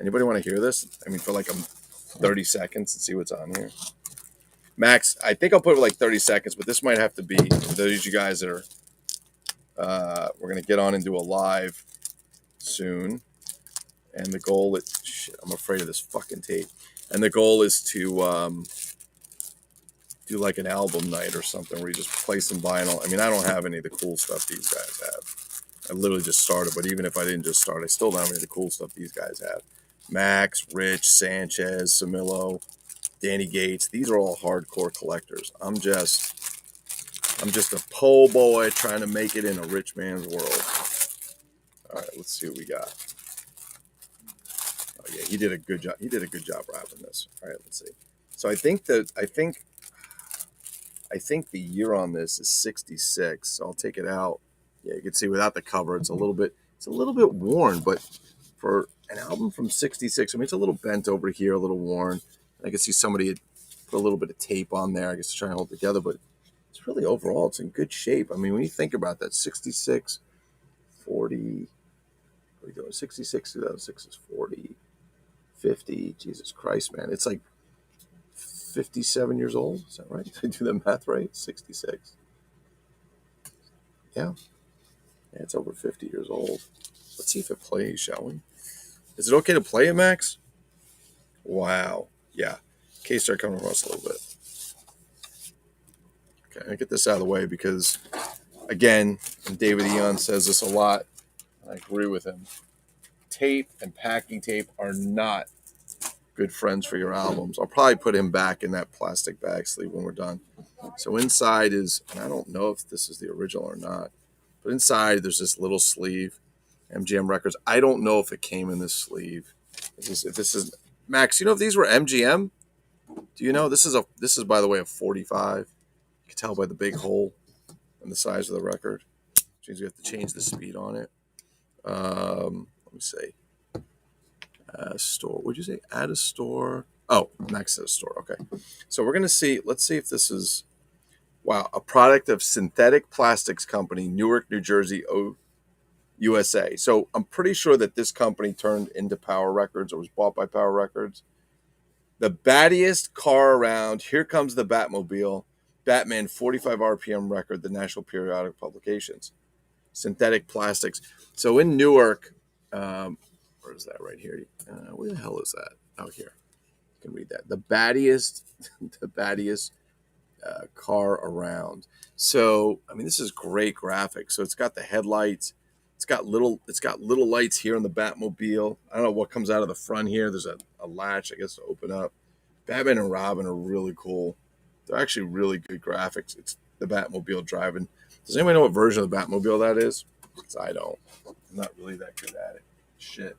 Anybody want to hear this? I mean, for like 30 seconds and see what's on here. Max, I think I'll put it like 30 seconds, but this might have to be, for those of you guys that are, we're going to get on and do a live soon. And the goal is, shit, I'm afraid of this fucking tape. And the goal is to do like an album night or something where you just play some vinyl. I mean, I don't have any of the cool stuff these guys have. I literally just started, but even if I didn't just start, I still don't have any of the cool stuff these guys have. Max, Rich, Sanchez, Samillo, Danny Gates. These are all hardcore collectors. I'm just a po' boy trying to make it in a rich man's world. All right, let's see what we got. Oh yeah, he did a good job. He did a good job wrapping this. All right, let's see. So I think the year on this is 66. So I'll take it out. Yeah, you can see without the cover, it's a little bit worn, but for an album from 66, I mean, it's a little bent over here, a little worn. I can see somebody had put a little bit of tape on there, I guess, to try and hold it together, but it's really overall, it's in good shape. I mean, when you think about that, 66, 40, what are we doing? 66, 2006 is 40, 50, Jesus Christ, man. It's like 57 years old. Is that right? Did I do the math right? 66. Yeah. Yeah, it's over 50 years old. Let's see if it plays, shall we? Is it okay to play it, Max? Wow. Yeah. Case start coming across a little bit. Okay, I get this out of the way because, again, and David Eon says this a lot, and I agree with him. Tape and packing tape are not good friends for your albums. I'll probably put him back in that plastic bag sleeve when we're done. So inside is, and I don't know if this is the original or not, but inside there's this little sleeve, MGM Records. I don't know if it came in this sleeve. If this is Max, you know if these were MGM? Do you know this is by the way a 45? You can tell by the big hole and the size of the record. Which means we have to change the speed on it. Let me see. Store. Would you say add a store? Oh, Max says store. Okay. So we're gonna see. Let's see if this is a product of Synthetic Plastics Company, Newark, New Jersey, USA. So I'm pretty sure that this company turned into Power Records or was bought by Power Records. The battiest car around. Here comes the Batmobile. Batman 45 RPM record, the National Periodic Publications. Synthetic Plastics. So in Newark, where is that right here? Where the hell is that? Oh, here. You can read that. The battiest, the battiest car around. So, I mean, this is great graphics. So it's got the headlights. It's got little lights here on the Batmobile. I don't know what comes out of the front here. There's a latch, I guess, to open up. Batman and Robin are really cool. They're actually really good graphics. It's the Batmobile driving. Does anybody know what version of the Batmobile that is? Because I don't. I'm not really that good at it. Shit.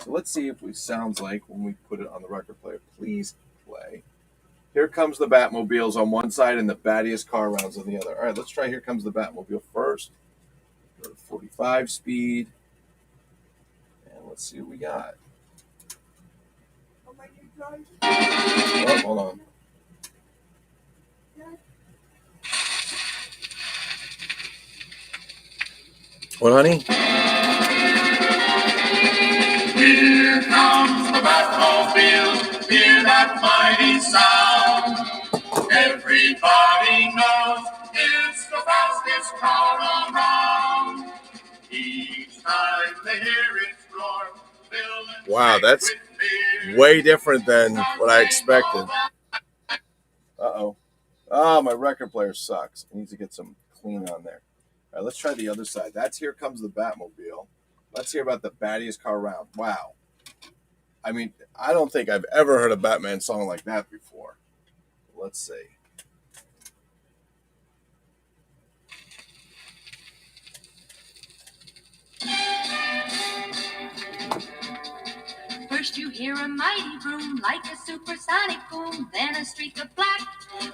So let's see if it sounds like when we put it on the record player. Please play. Here comes the Batmobiles on one side and the battiest car rounds on the other. All right, let's try Here Comes the Batmobile first. Go to 45 speed. And let's see what we got. Oh, hold on. What, honey? Here comes the Batmobile, hear that mighty sound. Everybody knows it's the fastest car around. Each time they hear its roar, wow, that's way different than what I expected. Uh-oh. Oh, my record player sucks. I need to get some clean on there. All right, let's try the other side. That's Here Comes the Batmobile. Let's hear about the battiest car around. Wow. I mean, I don't think I've ever heard a Batman song like that before. Let's see. First you hear a mighty boom like a supersonic boom, then a streak of black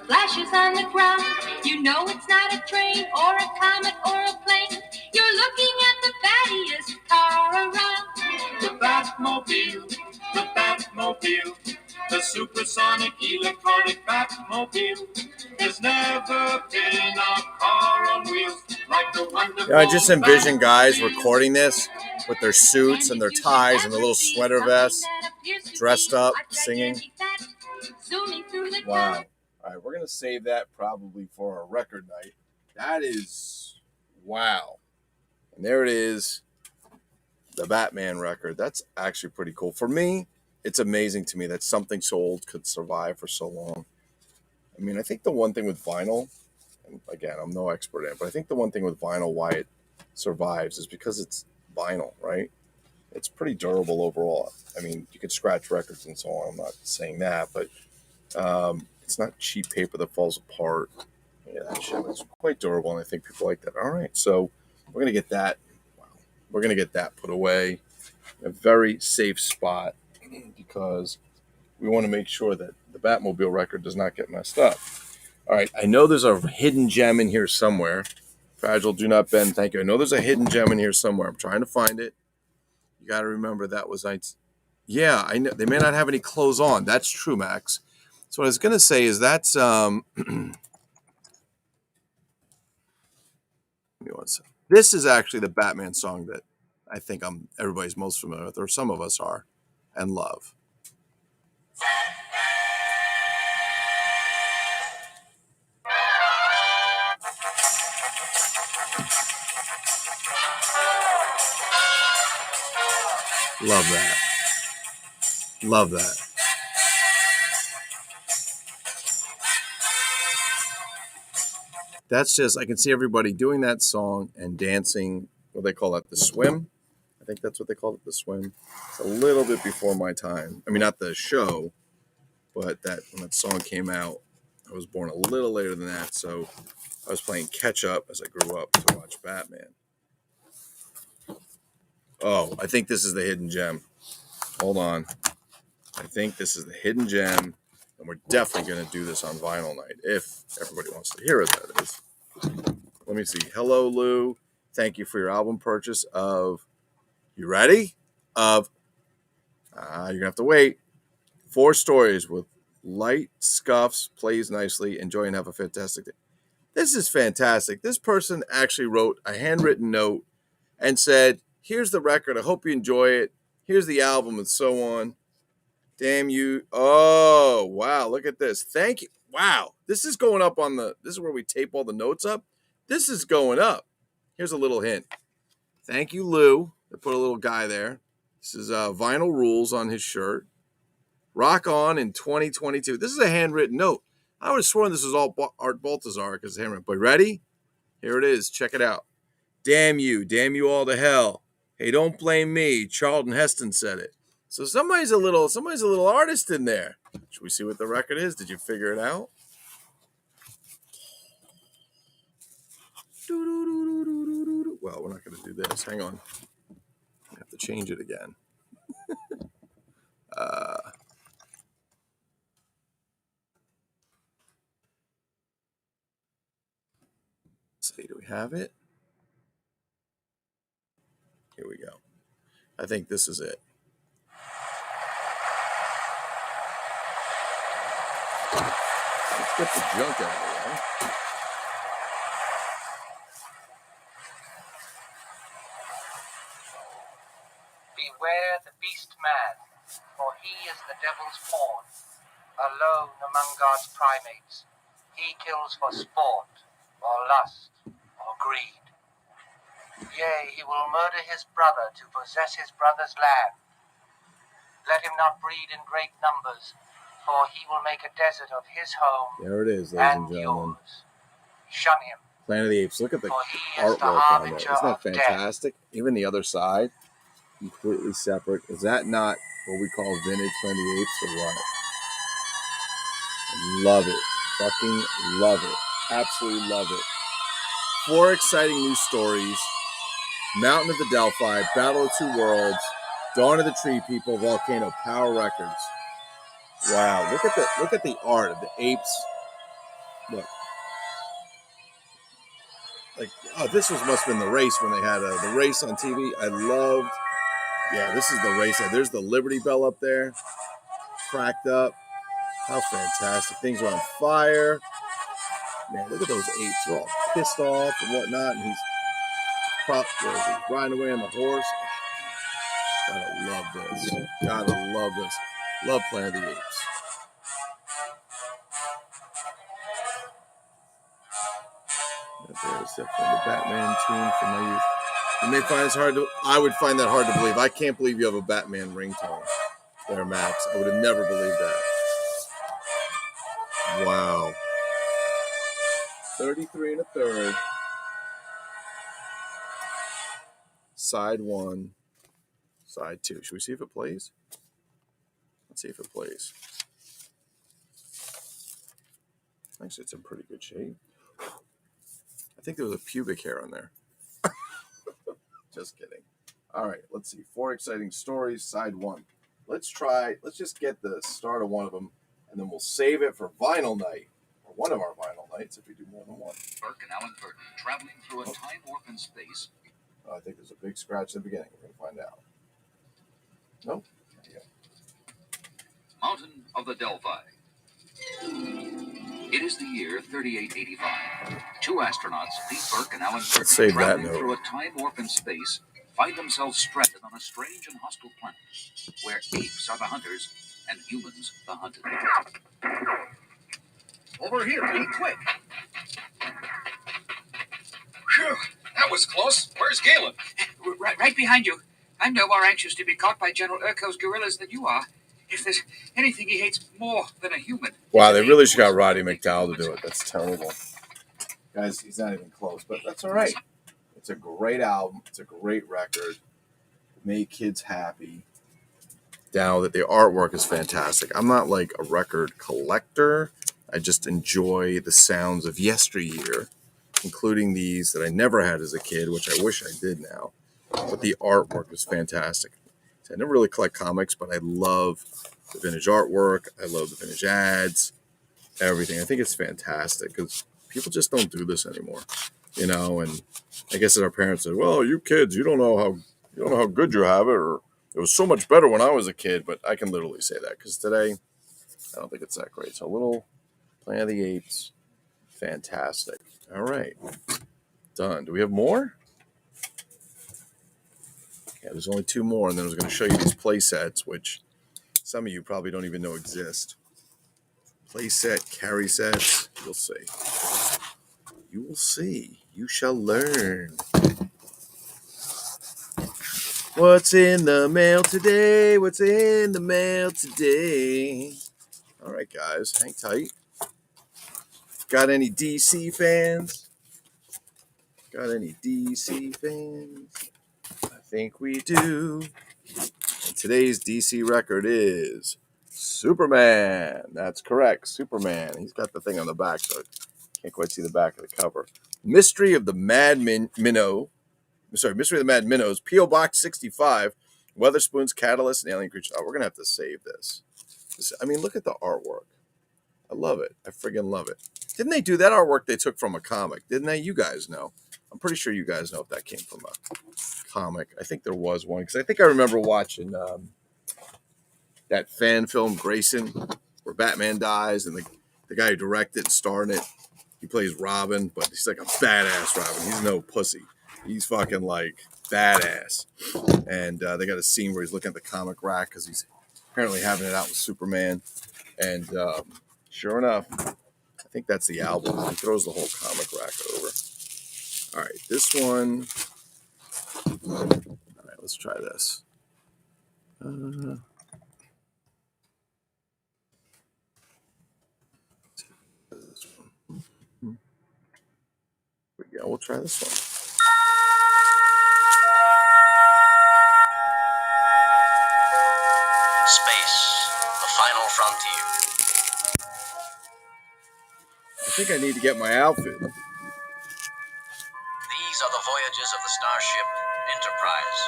flashes on the ground. You know it's not a train or a comet or a plane. You're looking at the battiest car around. The Batmobile, the Batmobile, the supersonic electronic Batmobile. There's never been a car on wheels like the wonderful. I just envision guys recording this with their suits and their ties and their little sweater vests, dressed up, singing. Wow. All right, we're going to save that probably for our record night. That is, wow. And there it is, the Batman record. That's actually pretty cool. For me, it's amazing to me that something so old could survive for so long. I mean, I think the one thing with vinyl, and again, I'm no expert in it, but I think the one thing with vinyl, why it survives is because it's vinyl, right? It's pretty durable overall. I mean, you could scratch records and so on. I'm not saying that, but it's not cheap paper that falls apart. Yeah, that shit is quite durable, and I think people like that. All right, so we're gonna get that. Wow, we're gonna get that put away in a very safe spot because we want to make sure that the Batmobile record does not get messed up. All right, I know there's a hidden gem in here somewhere. Fragile, do not bend. Thank you. I know there's a hidden gem in here somewhere. I'm trying to find it. You got to remember that was yeah, I know they may not have any clothes on. That's true, Max. So what I was going to say is that's this is actually the Batman song that I think everybody's most familiar with, or some of us are, and love. Love that. Love that. That's just, I can see everybody doing that song and dancing. What do they call that? The swim? I think that's what they called it, the swim. It's a little bit before my time. I mean, not the show, but that when that song came out, I was born a little later than that, so I was playing catch up as I grew up to watch Batman. Oh, I think this is the hidden gem. Hold on. I think this is the hidden gem, and we're definitely going to do this on vinyl night, if everybody wants to hear it, that is. Let me see. Hello, Lou. Thank you for your album purchase of, you ready? Of, you're going to have to wait. 4 stories with light scuffs, plays nicely, enjoy and have a fantastic day. This is fantastic. This person actually wrote a handwritten note and said, here's the record. I hope you enjoy it. Here's the album and so on. Damn you. Oh, wow. Look at this. Thank you. Wow. This is going up on this is where we tape all the notes up. This is going up. Here's a little hint. Thank you, Lou. They put a little guy there. This is Vinyl Rules on his shirt. Rock on in 2022. This is a handwritten note. I would have sworn this was all Art Baltazar because it's handwritten. But ready? Here it is. Check it out. Damn you all to hell. Hey, don't blame me. Charlton Heston said it. So somebody's a little artist in there. Should we see what the record is? Did you figure it out? Well, we're not going to do this. Hang on. I have to change it again. Let's see, do we have it? Here we go. I think this is it. Let's get the junk out of the way. Beware the beast man, for he is the devil's pawn. Alone among God's primates, he kills for sport, or lust, or greed. Yea, he will murder his brother to possess his brother's land. Let him not breed in great numbers, for he will make a desert of his home. There it is, ladies and gentlemen. Yours. Shun him. Planet of the Apes. Look at the artwork on there. Isn't that fantastic? Even the other side, completely separate. Is that not what we call vintage Planet of the Apes or what? I love it. Fucking love it. Absolutely love it. 4 exciting news stories. Mountain of the Delphi, Battle of Two Worlds, Dawn of the Tree People, Volcano, Power Records. Wow, look at the art of the apes. Look. Like, oh, this must have been the race when they had the race on TV. I loved. Yeah, this is the race. There's the Liberty Bell up there, cracked up. How fantastic! Things are on fire. Man, look at those apes. They're all pissed off and whatnot. And he's riding away on the horse. Gotta love this. Gotta love this. Love Planet of the Apes. There's definitely the Batman tune from my youth. You may find this hard to. I would find that hard to believe. I can't believe you have a Batman ringtone there, Max. I would have never believed that. Wow. 33 1/3. Side 1. Side 2. Should we see if it plays? Let's see if it plays. Actually, it's in pretty good shape. I think there was a pubic hair on there. Just kidding. All right, let's see. 4 exciting stories, side 1. Let's just get the start of one of them, and then we'll save it for vinyl night, or one of our vinyl nights if we do more than one. Burke and Alan Burton traveling through a time warp in space. Oh, I think there's a big scratch in the beginning. We're going to find out. Nope. Yeah. Mountain of the Delphi. It is the year 3885. 2 astronauts, Pete Burke and Alan Burton, traveling through a time warp in space, find themselves stranded on a strange and hostile planet, where apes are the hunters and humans the hunted. Over here, Pete, quick! Phew, that was close. Where's Galen? Right behind you. I'm no more anxious to be caught by General Urkel's guerrillas than you are. If there's anything he hates more than a human. Wow, they really should got Roddy McDowell to do it. That's terrible. Guys, he's not even close, but that's all right. It's a great album. It's a great record. make kids happy. Now that the artwork is fantastic. I'm not like a record collector. I just enjoy the sounds of yesteryear, including these that I never had as a kid, which I wish I did now. But the artwork is fantastic. So I never really collect comics, but I love the vintage artwork. I love the vintage ads, everything. I think it's fantastic because people just don't do this anymore, you know. And I guess as our parents said, "Well, you kids, you don't know how good you have it, or it was so much better when I was a kid." But I can literally say that because today I don't think it's that great. So a little Planet of the Apes, fantastic. All right, done. Do we have more? Yeah, there's only 2 more, and then I was going to show you these play sets, which some of you probably don't even know exist. Play set, carry sets. You'll see. You will see. You shall learn. What's in the mail today? What's in the mail today? All right, guys, hang tight. Got any DC fans? Got any DC fans? I think we do. And today's DC record is Superman. That's correct, Superman. He's got the thing on the back, so I can't quite see the back of the cover. Mystery of the Mad Minnow. Mystery of the Mad Minnows. P.O. Box 65. Weatherspoons, Catalyst, and Alien Creatures. Oh, we're going to have to save this. I mean, look at the artwork. I love it. I friggin' love it. Didn't they do that artwork they took from a comic? Didn't they? You guys know. I'm pretty sure you guys know if that came from a comic. I think there was one because I think I remember watching that fan film Grayson where Batman dies and the guy who directed and starred in it, he plays Robin, but he's like a badass Robin. He's no pussy. He's fucking like badass. And they got a scene where he's looking at the comic rack because he's apparently having it out with Superman. And sure enough, I think that's the album. He throws the whole comic rack over. All right, this one. All right, let's try this. Yeah, we'll try this one. Space, the final frontier. I think I need to get my outfit. These are the voyages of the starship Enterprise.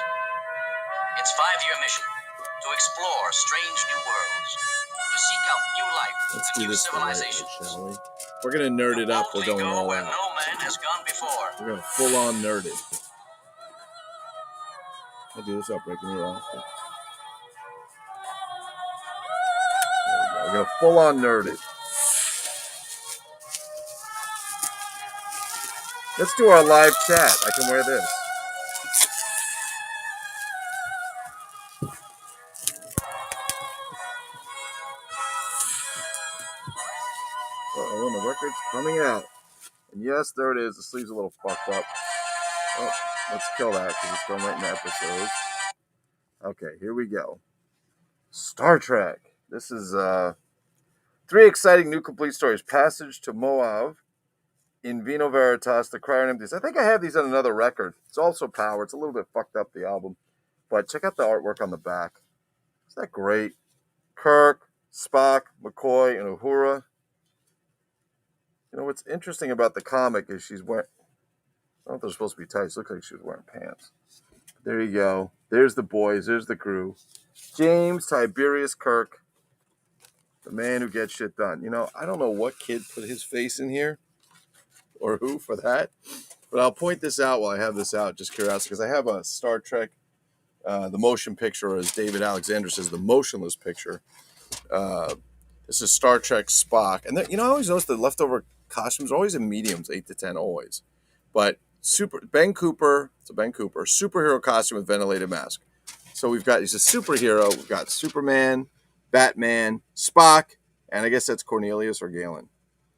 Its 5-year mission: to explore strange new worlds, to seek out new life, Let's and do new this the right way, civilizations. shall we? We're gonna nerd it up. We're going all where out. no man has gone before. We're gonna full on nerd it. I'll do this up, breaking it off. We're gonna full on nerd it. Let's do our live chat. I can wear this. Uh-oh, and the record's coming out. And yes, there it is. The sleeve's a little fucked up. Oh, let's kill that because it's going right in the episode. Okay, here we go. Star Trek. This is 3 exciting new complete stories. Passage to Moav, In Vino Veritas, The Cryo Empties. I think I have these on another record. It's also Power. It's a little bit fucked up, the album. But check out the artwork on the back. Isn't that great? Kirk, Spock, McCoy, and Uhura. You know, what's interesting about the comic is she's wearing... I don't know if they're supposed to be tights. It looks like she was wearing pants. There you go. There's the boys. There's the crew. James Tiberius Kirk, the man who gets shit done. You know, I don't know what kid put his face in here, or who for that, but I'll point this out while I have this out, just curiosity, because I have a Star Trek, the motion picture, or as David Alexander says, the motionless picture. This is Star Trek Spock. And, you know, I always notice the leftover costumes are always in mediums, 8 to 10, always. But Ben Cooper, it's a Ben Cooper, superhero costume with ventilated mask. So he's a superhero. We've got Superman, Batman, Spock, and I guess that's Cornelius or Galen.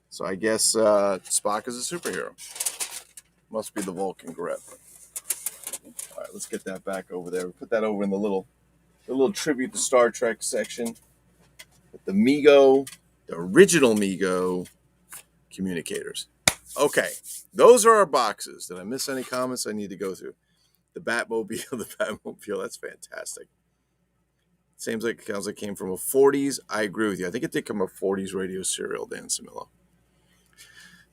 So I guess Spock is a superhero. Must be the Vulcan grip. All right, let's get that back over there. Put that over in the little tribute to Star Trek section. With the Mego, the original Mego communicators. Okay, those are our boxes. Did I miss any comments I need to go through? The Batmobile, the Batmobile, that's fantastic. Sounds like it came from a 40s. I agree with you. I think it did come from a 40s radio serial, Dan Samillo.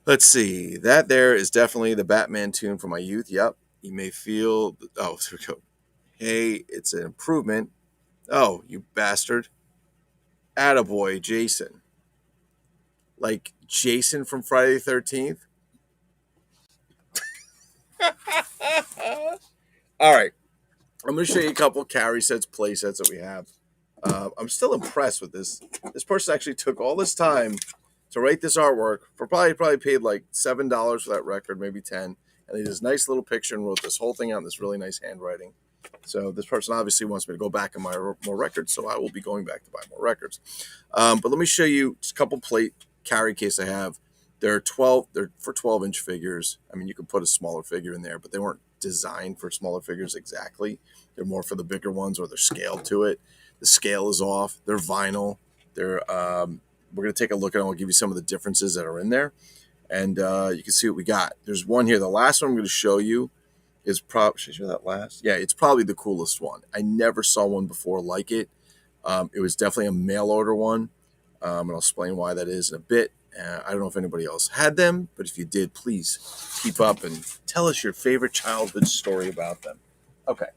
Let's see. That there is definitely the Batman tune from my youth. Yep. You may feel... Oh, there we go. Hey, it's an improvement. Oh, you bastard. Attaboy, Jason. Like Jason from Friday the 13th? All right. I'm going to show you a couple carry sets, play sets that we have. I'm still impressed with this. This person actually took all this time to write this artwork for probably paid like $7 for that record, maybe 10. And they did this nice little picture and wrote this whole thing out in this really nice handwriting. So this person obviously wants me to go back and buy more records, so I will be going back to buy more records. But let me show you just a couple plate carry case I have. They're for 12-inch figures. I mean, you could put a smaller figure in there, but they weren't designed for smaller figures exactly. They're more for the bigger ones, or they're scaled to it. The scale is off. They're vinyl. We're going to take a look at it. I'll give you some of the differences that are in there, and you can see what we got. There's one here. The last one I'm going to show you is probably, should I show that last? Yeah, it's probably the coolest one. I never saw one before like it. It was definitely a mail order one, and I'll explain why that is in a bit. I don't know if anybody else had them, but if you did, please keep up and tell us your favorite childhood story about them. Okay.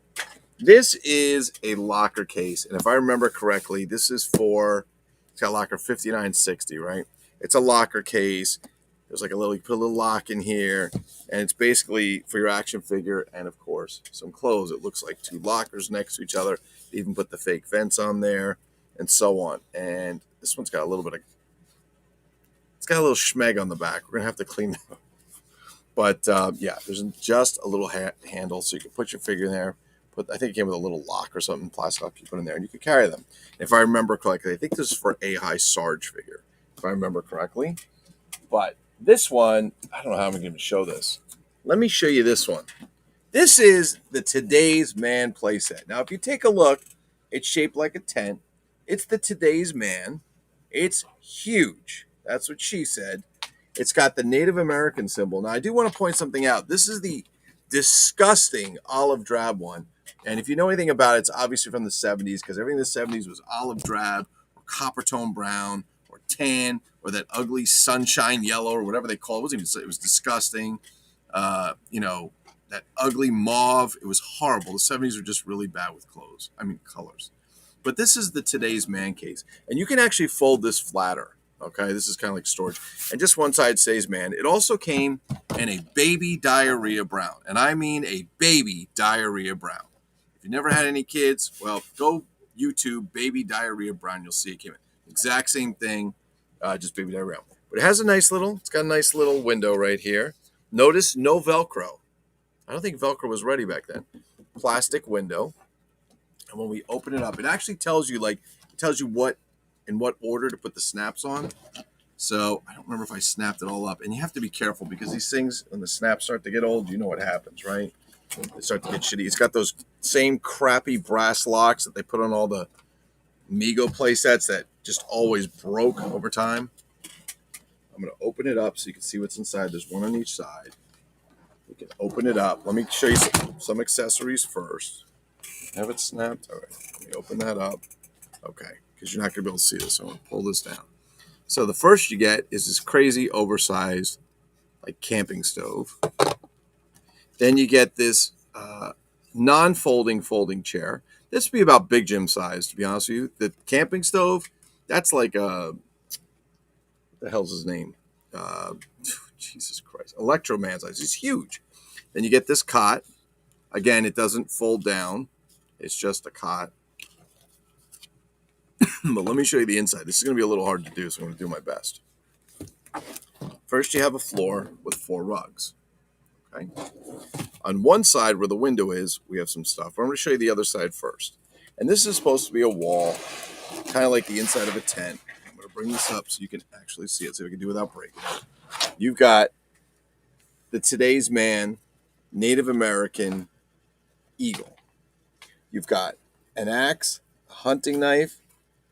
This is a locker case, and if I remember correctly, this is it's got locker 5960, right? It's a locker case. There's like you put a little lock in here, and it's basically for your action figure and, of course, some clothes. It looks like two lockers next to each other. They even put the fake vents on there, and so on. And this one's got a little schmeg on the back. We're going to have to clean that up. But, yeah, there's just a little handle, so you can put your figure in there. I think it came with a little lock or something, plastic lock you put in there, and you could carry them. If I remember correctly, I think this is for a high Sarge figure, if I remember correctly. But this one, I don't know how I'm going to show this. Let me show you this one. This is the Today's Man playset. Now, if you take a look, it's shaped like a tent. It's the Today's Man. It's huge. That's what she said. It's got the Native American symbol. Now, I do want to point something out. This is the disgusting olive drab one. And if you know anything about it, it's obviously from the 70s, because everything in the 70s was olive drab or copper tone brown or tan or that ugly sunshine yellow or whatever they call it. It was disgusting. That ugly mauve. It was horrible. The 70s were just really bad with colors. But this is the Today's Man case. And you can actually fold this flatter. Okay, this is kind of like storage. And just one side says man. It also came in a baby diarrhea brown. And I mean a baby diarrhea brown. If you never had any kids, well, go YouTube baby diarrhea brown. You'll see it came in. Exact same thing, just baby diarrhea. But it has it's got a nice little window right here. Notice no Velcro. I don't think Velcro was ready back then. Plastic window. And when we open it up, it actually tells you in what order to put the snaps on. So I don't remember if I snapped it all up. And you have to be careful because these things, when the snaps start to get old, you know what happens, right? They start to get shitty. It's got those same crappy brass locks that they put on all the Mego play sets that just always broke over time. I'm going to open it up so you can see what's inside. There's one on each side. We can open it up. Let me show you some accessories first. Have it snapped? All right. Let me open that up. Okay. Because you're not going to be able to see this. So I'm going to pull this down. So the first you get is this crazy oversized like camping stove. Then you get this non-folding folding chair. This would be about Big Jim size, to be honest with you. The camping stove, that's like what the hell's his name? Jesus Christ. Electro Man size. It's huge. Then you get this cot. Again, it doesn't fold down. It's just a cot. But let me show you the inside. This is going to be a little hard to do, so I'm going to do my best. First, you have a floor with 4 rugs. Okay. On one side where the window is, we have some stuff. I'm going to show you the other side first. And this is supposed to be a wall, kind of like the inside of a tent. I'm going to bring this up so you can actually see it, so we can do it without breaking it. You've got the Today's Man Native American eagle. You've got an axe, a hunting knife,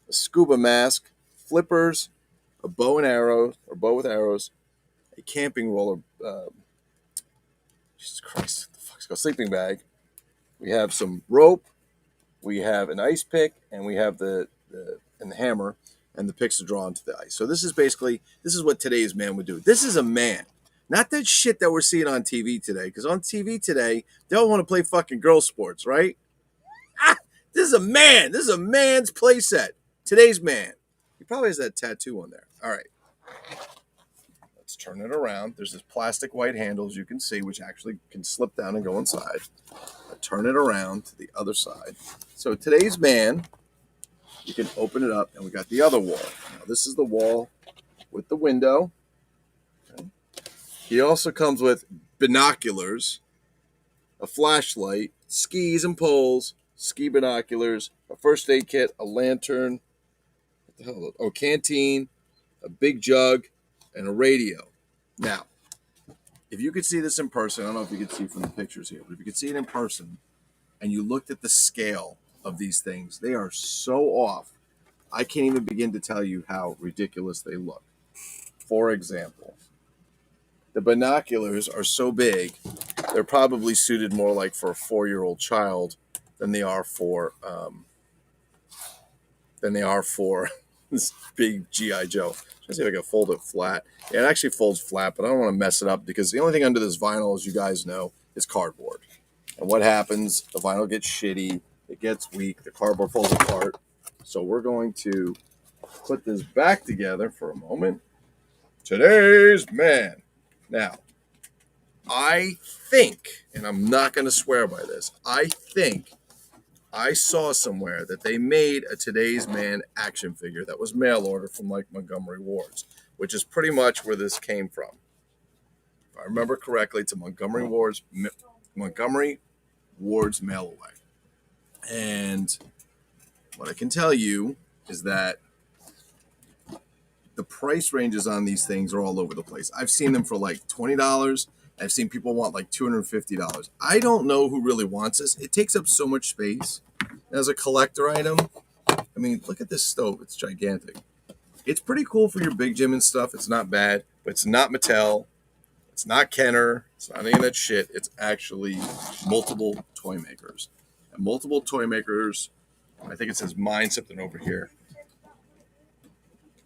a scuba mask, flippers, a bow and arrow, or bow with arrows, a camping roller, Jesus Christ, what the fuck's it called? Sleeping bag, We have some rope, we have an ice pick, and we have the hammer and the picks to draw into the ice. So this is what today's man would do. This is a man. Not that shit that we're seeing on TV today, because on TV today, they all want to play fucking girl sports, right? This is a man. This is a man's playset. Today's man. He probably has that tattoo on there. All right. Let's turn it around. There's this plastic white handle, as you can see, which actually can slip down and go inside. I turn it around to the other side. So today's man, you can open it up, and we got the other wall. Now, this is the wall with the window. Okay. He also comes with binoculars, a flashlight, skis and poles, ski binoculars, a first aid kit, a lantern, what the hell? Oh, canteen, a big jug, and a radio. Now, if you could see this in person, I don't know if you could see from the pictures here, but if you could see it in person and you looked at the scale of these things, they are so off. I can't even begin to tell you how ridiculous they look. For example, the binoculars are so big, they're probably suited more like for a 4-year-old child than they are for this big G.I. Joe. Let's see if I can fold it flat. Yeah, it actually folds flat, but I don't want to mess it up because the only thing under this vinyl, as you guys know, is cardboard. And what happens? The vinyl gets shitty, it gets weak, the cardboard falls apart. So we're going to put this back together for a moment. Today's man. Now, I think, and I'm not going to swear by this, I think I saw somewhere that they made a Today's Man action figure that was mail order from like Montgomery Ward's, which is pretty much where this came from. If I remember correctly, it's a Montgomery Ward's mail away. And what I can tell you is that the price ranges on these things are all over the place. I've seen them for like $20. I've seen people want like $250. I don't know who really wants this. It takes up so much space. As a collector item, I mean, look at this stove. It's gigantic. It's pretty cool for your big gym and stuff. It's not bad, but it's not Mattel. It's not Kenner. It's not any of that shit. It's actually multiple Toymakers. And multiple Toymakers, I think it says mine something over here.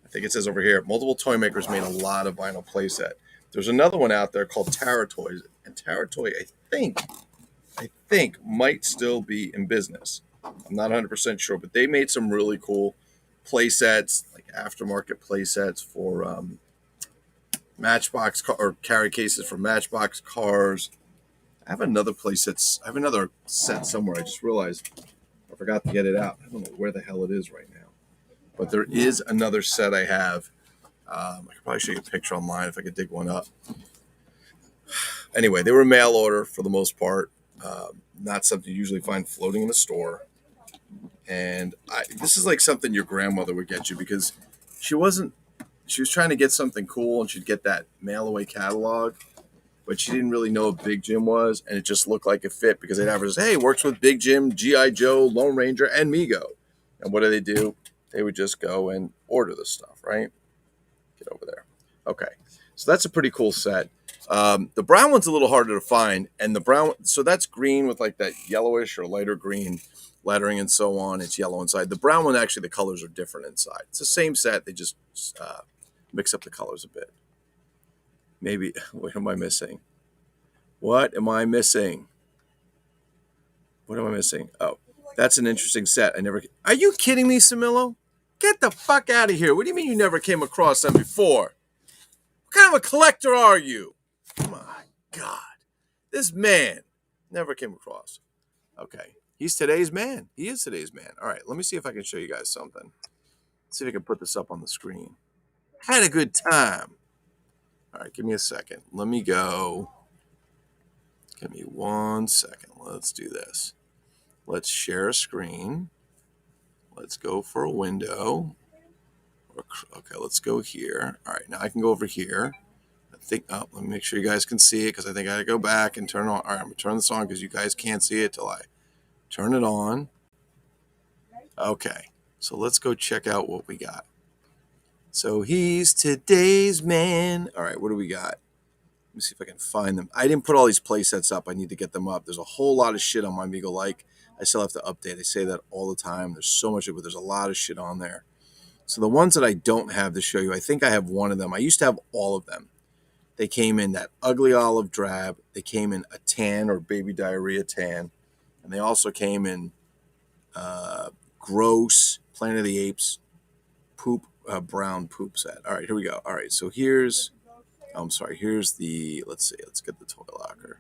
I think it says over here, multiple Toymakers made a lot of vinyl playset. There's another one out there called Tara Toys, and Tara Toy, I think might still be in business. I'm not 100% sure, but they made some really cool playsets, like aftermarket playsets for Matchbox or carry cases for Matchbox cars. I have another set somewhere. I just realized I forgot to get it out. I don't know where the hell it is right now, but there is another set I have. I could probably show you a picture online if I could dig one up. Anyway, they were mail order for the most part. Not something you usually find floating in the store. And this is like something your grandmother would get you because she was trying to get something cool and she'd get that mail away catalog, but she didn't really know what Big Jim was. And it just looked like it fit because they'd advertise, hey, works with Big Jim, G.I. Joe, Lone Ranger, and Mego. And what do? They would just go and order the stuff, right? Get over there. Okay. So that's a pretty cool set. The brown one's a little harder to find. And so that's green with like that yellowish or lighter green lettering and so on. It's yellow inside. The brown one, actually, the colors are different inside. It's the same set. They just mix up the colors a bit. Maybe, what am I missing? What am I missing? Oh, that's an interesting set. Are you kidding me, Samillo? Get the fuck out of here. What do you mean you never came across them before? What kind of a collector are you? My God. This man never came across. Okay. He's today's man. He is today's man. All right. Let me see if I can show you guys something. Let's see if I can put this up on the screen. Had a good time. All right. Give me a second. Let me go. Give me 1 second. Let's do this. Let's share a screen. Let's go for a window. Okay, let's go here. All right, now I can go over here. Let me make sure you guys can see it because I think I gotta go back and turn it on. All right, I'm gonna turn this on because you guys can't see it till I turn it on. Okay, so let's go check out what we got. So he's today's man. All right, what do we got? me see if I can find them. I didn't put all these play sets up. I need to get them up. There's a whole lot of shit on my Amiga Like. I still have to update. I say that all the time. There's so much of it, but there's a lot of shit on there. So the ones that I don't have to show you, I think I have one of them. I used to have all of them. They came in that ugly olive drab. They came in a tan or baby diarrhea tan. And they also came in gross Planet of the Apes poop, brown poop set. All right, here we go. All right, so here's, here's the, let's get the toy locker.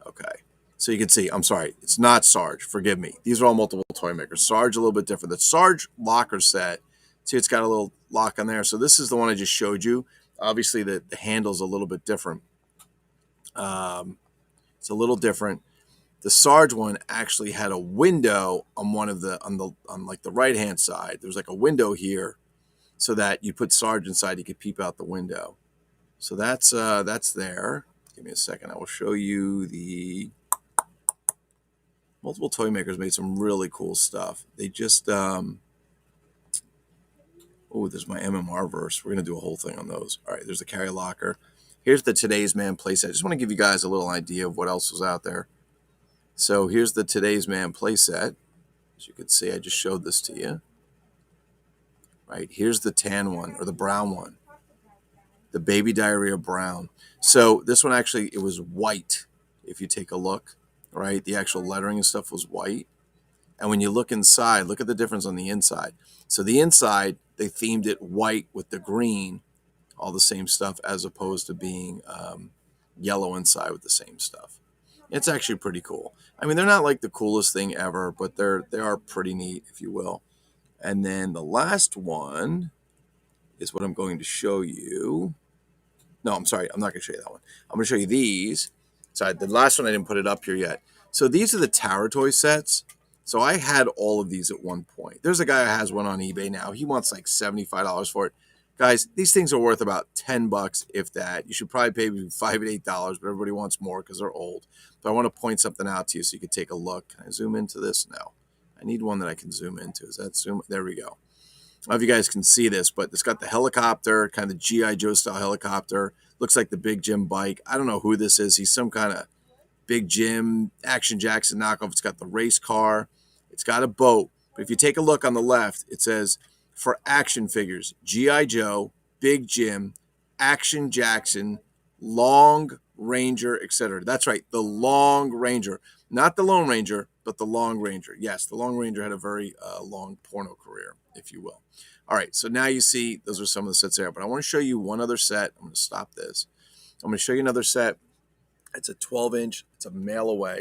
Okay, so you can see, I'm sorry, it's not Sarge, forgive me. These are all multiple Toymakers. Sarge a little bit different. The Sarge Locker Set, see it's got a little lock on there. So this is the one I just showed you. Obviously the handle's a little bit different. It's a little different. The Sarge one actually had a window on one of the, on like the right-hand side. There's like a window here so that you put Sarge inside, you could peep out the window. So that's there. Give me a second. I will show you the multiple Toymakers made some really cool stuff. They just, oh, there's my MMR verse. We're going to do a whole thing on those. All right, there's the Carry Locker. Here's the Today's Man playset. I just want to give you guys a little idea of what else was out there. So here's the Today's Man playset. As you can see, I just showed this to you. Right, here's the tan one, or the brown one. The Baby Diarrhea brown. So this one actually, it was white. If you take a look, right, the actual lettering and stuff was white. And when you look inside, look at the difference on the inside. So the inside, they themed it white with the green, all the same stuff, as opposed to being yellow inside with the same stuff. It's actually pretty cool. I mean, they're not like the coolest thing ever, but they are pretty neat, if you will. And then the last one is what I'm going to show you. No, I'm sorry. I'm not going to show you that one. I'm going to show you these. So the last one, I didn't put it up here yet. So these are the Tower Toy sets. So I had all of these at one point. There's a guy who has one on eBay now. He wants like $75 for it. Guys, these things are worth about $10, if that. You should probably pay $5 to $8, but everybody wants more because they're old. But I want to point something out to you so you can take a look. Can I zoom into this? No. I need one that I can zoom into. Is that zoom? There we go. I don't know if you guys can see this, but it's got the helicopter, kind of the G.I. Joe style helicopter. Looks like the Big Jim bike. I don't know who this is. He's some kind of Big Jim Action Jackson knockoff. It's got the race car. It's got a boat. But if you take a look on the left, it says, for action figures, G.I. Joe, Big Jim, Action Jackson, Long Ranger, etc. That's right, the Long Ranger. Not the Lone Ranger, but the Long Ranger. Yes, the Long Ranger had a very long porno career, if you will. All right, so now you see those are some of the sets there. But I want to show you one other set. I'm going to stop this. I'm going to show you another set. It's a 12-inch. It's a mail away.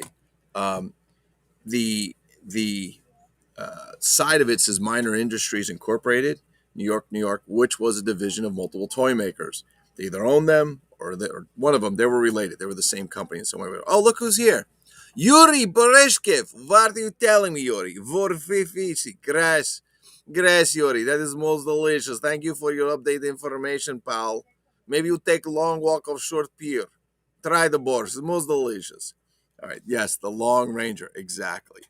The side of it says Minor Industries Incorporated, New York, New York, which was a division of multiple Toymakers. They either owned them or one of them. They were related. They were the same company in some way. Oh, look who's here. Yuri Bereshkev. What are you telling me, Yuri? Vorfifici. Grass, Yuri. That is most delicious. Thank you for your updated information, pal. Maybe you take a long walk of short pier. Try the borscht. It's most delicious. All right. Yes, the Long Ranger. Exactly.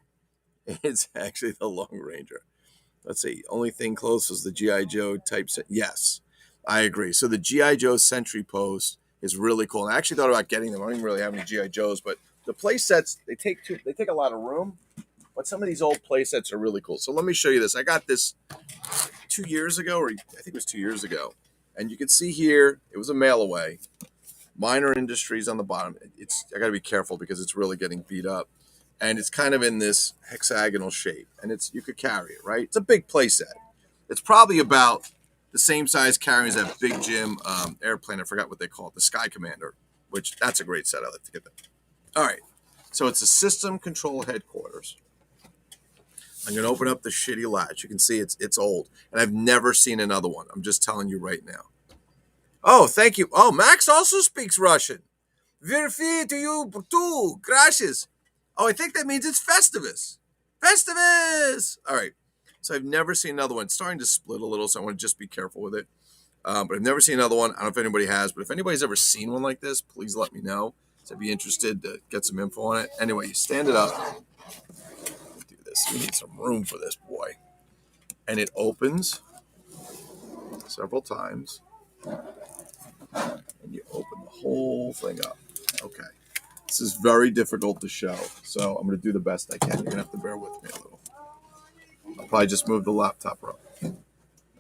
It's actually the Long Ranger. Let's see. Only thing close was the G.I. Joe type set. Yes, I agree. So the G.I. Joe Sentry Post is really cool. And I actually thought about getting them. I don't even really have any G.I. Joes, but the play sets, they take a lot of room, but some of these old play sets are really cool. So let me show you this. I got this 2 years ago, or I think it was 2 years ago. And you can see here, it was a mail away. Minor Industries on the bottom. I got to be careful because it's really getting beat up. And it's kind of in this hexagonal shape. And you could carry it, right? It's a big play set. It's probably about the same size carrying as that Big Jim airplane. I forgot what they call it. The Sky Commander, which that's a great set. I'd like to get that. All right. So it's a system control headquarters. I'm going to open up the shitty latch. You can see it's old. And I've never seen another one. I'm just telling you right now. Oh, thank you. Oh, Max also speaks Russian. Verfi to you too. Gracias. Oh, I think that means it's Festivus. Festivus! All right. So I've never seen another one. It's starting to split a little, so I want to just be careful with it. But I've never seen another one. I don't know if anybody has, but if anybody's ever seen one like this, please let me know. So I'd be interested to get some info on it. Anyway, you stand it up. Do this. We need some room for this boy. And it opens several times. and you open the whole thing up. Okay. This is very difficult to show, so I'm going to do the best I can. You're going to have to bear with me a little. I'll probably just move the laptop around.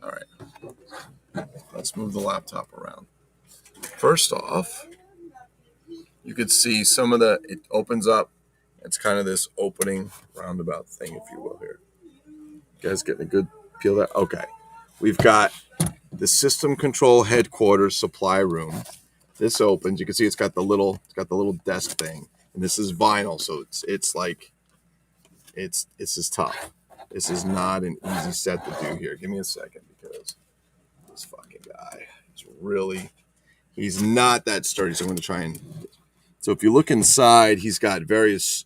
All right. Let's move the laptop around. First off, you could see some of it opens up. It's kind of this opening roundabout thing, if you will, here. You guys getting a good feel there? Okay. We've got the system control headquarters supply room. This opens. You can see it's got the little desk thing, and this is vinyl, so it's like this is tough. This is not an easy set to do here. Give me a second because this fucking guy is he's not that sturdy. So I'm going to try and. So if you look inside, he's got various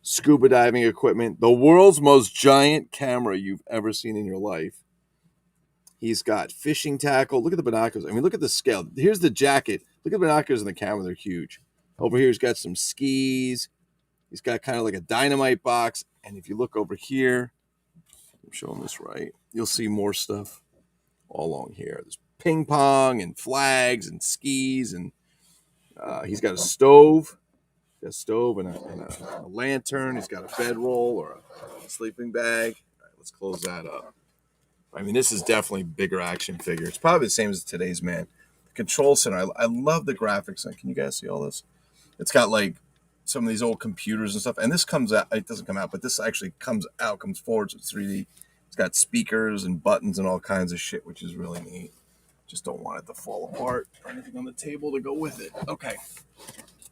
scuba diving equipment, the world's most giant camera you've ever seen in your life. He's got fishing tackle. Look at the binoculars. I mean, look at the scale. Here's the jacket. Look at the binoculars in the camera. They're huge. Over here, he's got some skis. He's got kind of like a dynamite box. And if you look over here, I'm showing this right, you'll see more stuff all along here. There's ping pong and flags and skis. And he's got a stove. A stove and a lantern. He's got a bedroll or a sleeping bag. All right, let's close that up. I mean, this is definitely bigger action figure. It's probably the same as today's man. The control center. I love the graphics. Can you guys see all this? It's got like some of these old computers and stuff. And this comes out. It doesn't come out, but this actually comes forward. So it's 3D. It's got speakers and buttons and all kinds of shit, which is really neat. Just don't want it to fall apart or anything on the table to go with it. Okay.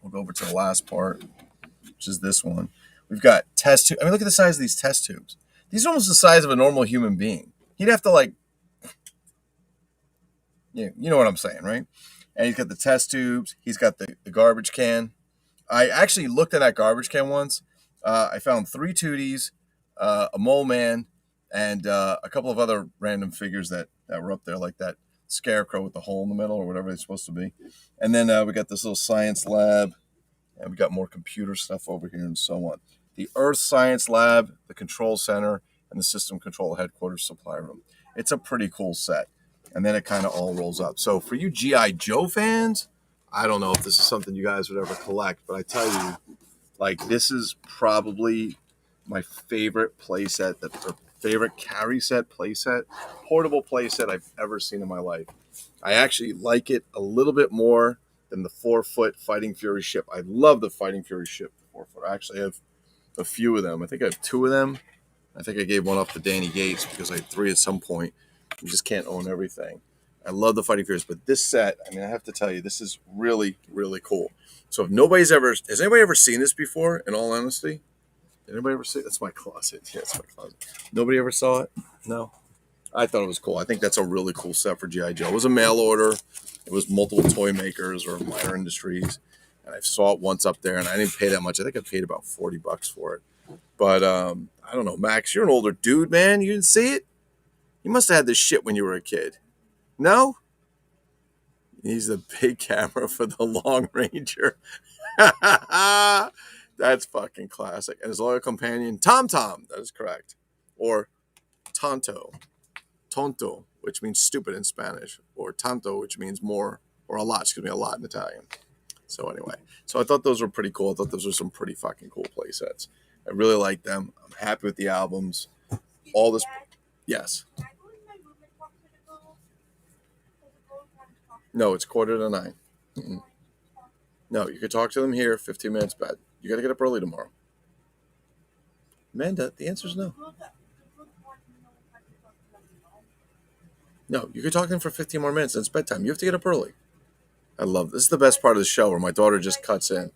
We'll go over to the last part, which is this one. We've got test tubes. I mean, look at the size of these test tubes. These are almost the size of a normal human being. He'd have to you know what I'm saying, right? And he's got the test tubes. He's got the garbage can. I actually looked at that garbage can once. I found 3 Tooties, a Mole Man, and a couple of other random figures that were up there, like that scarecrow with the hole in the middle or whatever they're supposed to be. And then we got this little science lab, and we got more computer stuff over here and so on. The Earth Science Lab, the Control Center, and the System Control Headquarters Supply Room. It's a pretty cool set. And then it kind of all rolls up. So for you G.I. Joe fans, I don't know if this is something you guys would ever collect, but I tell you, like, this is probably my favorite playset, or favorite carry set playset, portable playset I've ever seen in my life. I actually like it a little bit more than the 4-foot Fighting Fury ship. I love the Fighting Fury ship, 4-foot. I actually have a few of them. I think I have 2 of them. I think I gave one up to Danny Gates because I had 3 at some point. You just can't own everything. I love the Fighting Furies, but this set, I mean, I have to tell you, this is really, really cool. So if has anybody ever seen this before, in all honesty? Did anybody ever see it? That's my closet. Yeah, it's my closet. Nobody ever saw it? No? I thought it was cool. I think that's a really cool set for G.I. Joe. It was a mail order. It was multiple Toymakers or Minor Industries. And I saw it once up there, and I didn't pay that much. I think I paid about $40 for it. But I don't know, Max, you're an older dude, man. You didn't see it? You must have had this shit when you were a kid. No? He's the big camera for the Long Ranger. That's fucking classic. And his loyal companion, Tom Tom. That is correct. Or Tonto, which means stupid in Spanish. Or Tanto, which means more, or a lot in Italian. So anyway, I thought those were pretty cool. I thought those were some pretty fucking cool play sets. I really like them. I'm happy with the albums. All this. Yes. No, it's 8:45. Mm-mm. No, you could talk to them here, 15 minutes bed. You got to get up early tomorrow. Amanda, the answer is no. No, you could talk to them for 15 more minutes. It's bedtime. You have to get up early. I love this. This is the best part of the show where my daughter just cuts in.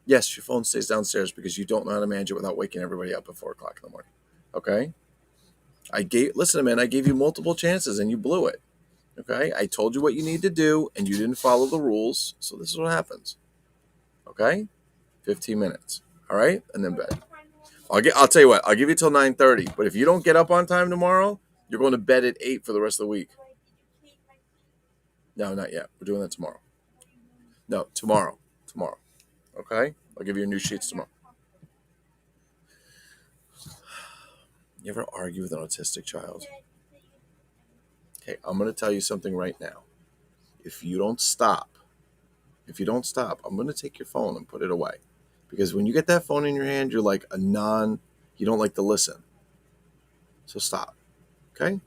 Yes, your phone stays downstairs because you don't know how to manage it without waking everybody up at 4 o'clock in the morning. Okay? Listen, man, I gave you multiple chances and you blew it. Okay? I told you what you need to do and you didn't follow the rules. So this is what happens. Okay? 15 minutes. All right? And then bed. I'll tell you what. I'll give you till 9:30. But if you don't get up on time tomorrow, you're going to bed at 8 for the rest of the week. No, not yet. We're doing that tomorrow. No, tomorrow. Okay? I'll give you your new sheets tomorrow. You ever argue with an autistic child? Okay, I'm going to tell you something right now. if you don't stop, I'm going to take your phone and put it away. Because when you get that phone in your hand, you're like you don't like to listen. So stop. Okay?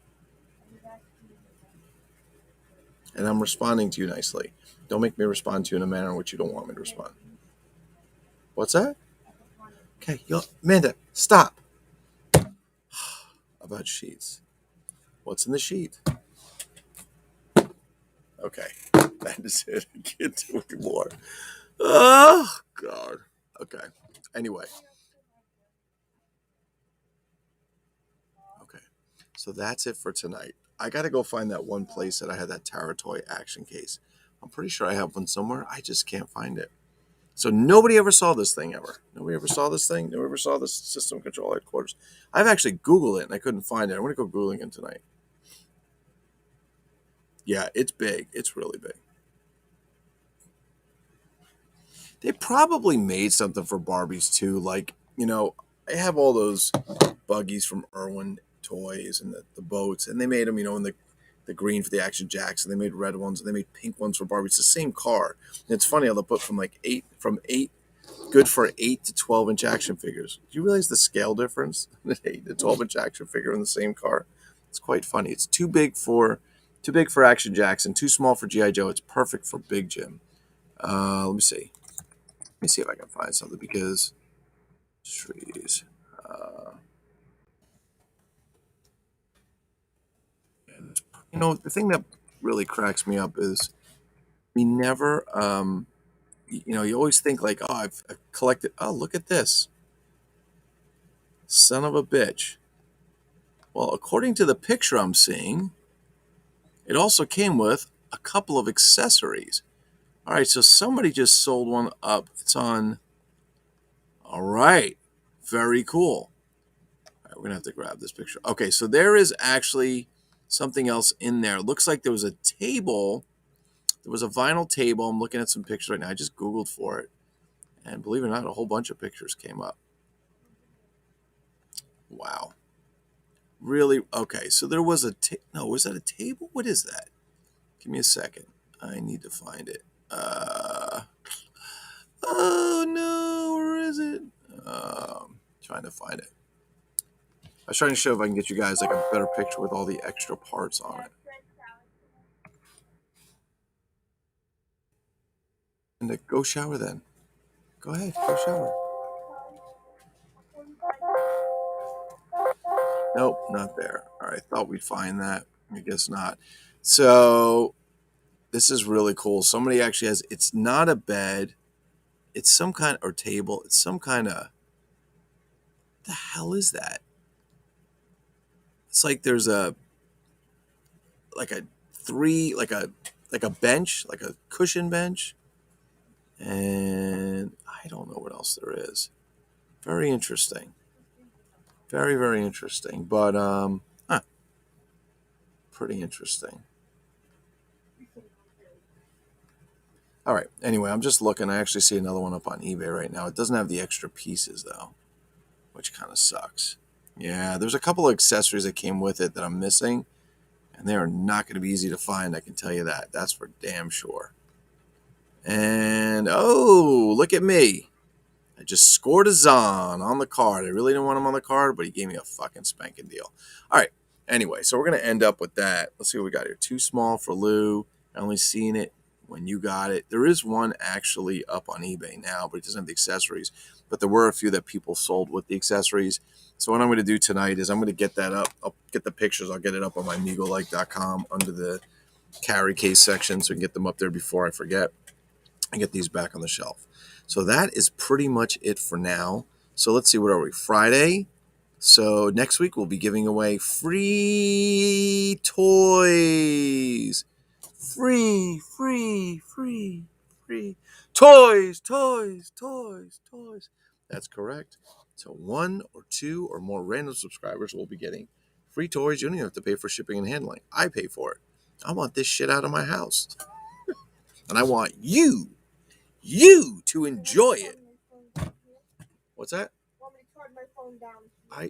And I'm responding to you nicely. Don't make me respond to you in a manner in which you don't want me to respond. What's that? Okay, Amanda, stop. About sheets. What's in the sheet? Okay, that is it. I can't do it more. Oh, God. Okay. Anyway. Okay. So that's it for tonight. I got to go find that one place that I had that Tarot toy action case. I'm pretty sure I have one somewhere. I just can't find it. So nobody ever saw this thing ever. Nobody ever saw this thing. Nobody ever saw this system control headquarters. I've actually Googled it and I couldn't find it. I'm going to go Googling it tonight. Yeah, it's big. It's really big. They probably made something for Barbies too. Like, I have all those buggies from Irwin Toys and the boats, and they made them, in the green for the Action Jacks, and they made red ones, and they made pink ones for Barbie. It's the same car. And it's funny how they put from eight, good for 8 to 12-inch action figures. Do you realize the scale difference? An 8 to 12-inch action figure in the same car. It's quite funny. It's too big for Action Jacks and too small for G.I. Joe. It's perfect for Big Jim. Let me see. Let me see if I can find something because trees. The thing that really cracks me up is we never, you always think like, oh, I've collected. Oh, look at this, son of a bitch. Well, according to the picture I'm seeing, it also came with a couple of accessories. All right, so somebody just sold one up. It's on. All right, very cool. All right, we're gonna have to grab this picture. Okay, so there is actually something else in there. It looks like there was a table. There was a vinyl table. I'm looking at some pictures right now. I just Googled for it. And believe it or not, a whole bunch of pictures came up. Wow. Really? Okay, so there was no, was that a table? What is that? Give me a second. I need to find it. Oh no, where is it? Trying to find it. I was trying to show if I can get you guys like a better picture with all the extra parts on it. And go shower then. Go ahead, go shower. Nope, not there. All right, thought we'd find that. I guess not. So this is really cool. Somebody actually has. It's not a bed. It's some kind or table. It's some kind of. What the hell is that? It's like there's a bench, like a cushion bench, and I don't know what else there is. Very interesting. Very, very interesting. But pretty interesting. All right. Anyway, I'm just looking. I actually see another one up on eBay right now. It doesn't have the extra pieces though, which kind of sucks. Yeah, there's a couple of accessories that came with it that I'm missing, and they are not going to be easy to find. I can tell you that. That's for damn sure. And oh, look at me. I just scored a Zahn on the card. I really didn't want him on the card, but he gave me a fucking spanking deal. All right. Anyway, so we're going to end up with that. Let's see what we got here. Too small for Lou. I only seen it when you got it. There is one actually up on eBay now, but it doesn't have the accessories. But there were a few that people sold with the accessories. So what I'm going to do tonight is I'm going to get that up. I'll get the pictures. I'll get it up on my MeagleLike.com under the carry case section so we can get them up there before I forget and get these back on the shelf. So that is pretty much it for now. So let's see, what are we? Friday. So next week we'll be giving away free toys. Free. Toys. That's correct. So 1 or 2 or more random subscribers will be getting free toys. You don't even have to pay for shipping and handling. I pay for it. I want this shit out of my house. And I want you to enjoy it. What's that?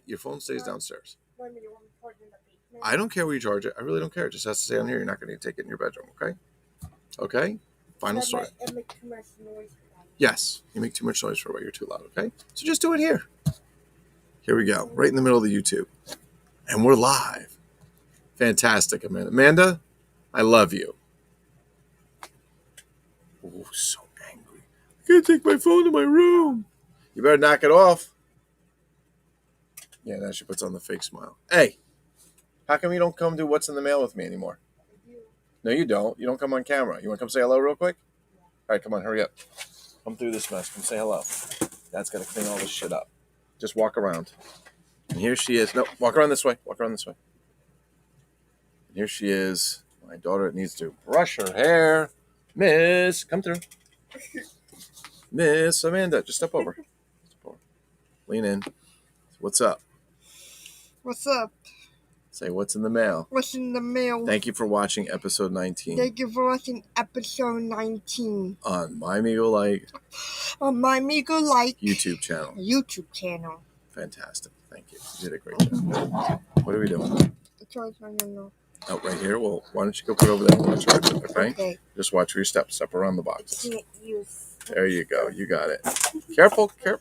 Your phone stays downstairs. I don't care where you charge it. I really don't care. It just has to stay on here. You're not going to take it in your bedroom, okay? Okay? Final story. I make too much noise. Yes, you make too much noise for what you're too loud, okay? So just do it here. Here we go, right in the middle of the YouTube. And we're live. Fantastic, Amanda. Amanda, I love you. Oh, so angry. I can't take my phone to my room. You better knock it off. Yeah, now she puts on the fake smile. Hey, how come you don't come do What's in the Mail with me anymore? No, you don't. You don't come on camera. You want to come say hello real quick? All right, come on, hurry up. Come through this mess. Come say hello. Dad's got to clean all this shit up. Just walk around. And here she is. No, walk around this way. Walk around this way. And here she is. My daughter needs to brush her hair. Miss, come through. Miss Amanda, just step over. Lean in. What's up? What's up? Say what's in the mail. What's in the mail? Thank you for watching episode 19. Thank you for watching episode 19. On My Amigo Like. On my Amigo Like. YouTube channel. YouTube channel. Fantastic. Thank you. You did a great job. What are we doing? No. Oh, right here? Well, why don't you go put it over there and watch it, okay? Okay. Just watch for your steps. Step around the boxes. Can't use. There you go. You got it. Careful. Oh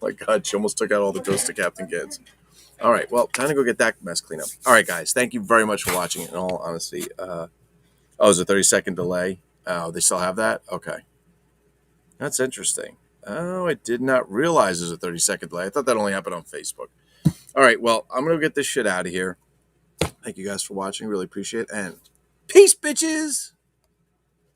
my God, she almost took out all the Ghost of Captain Kids. All right, well, time to go get that mess cleaned up. All right, guys, thank you very much for watching. In all honesty, there's a 30-second delay. Oh, they still have that? Okay. That's interesting. Oh, I did not realize there's a 30-second delay. I thought that only happened on Facebook. All right, well, I'm going to get this shit out of here. Thank you guys for watching. Really appreciate it. And peace, bitches!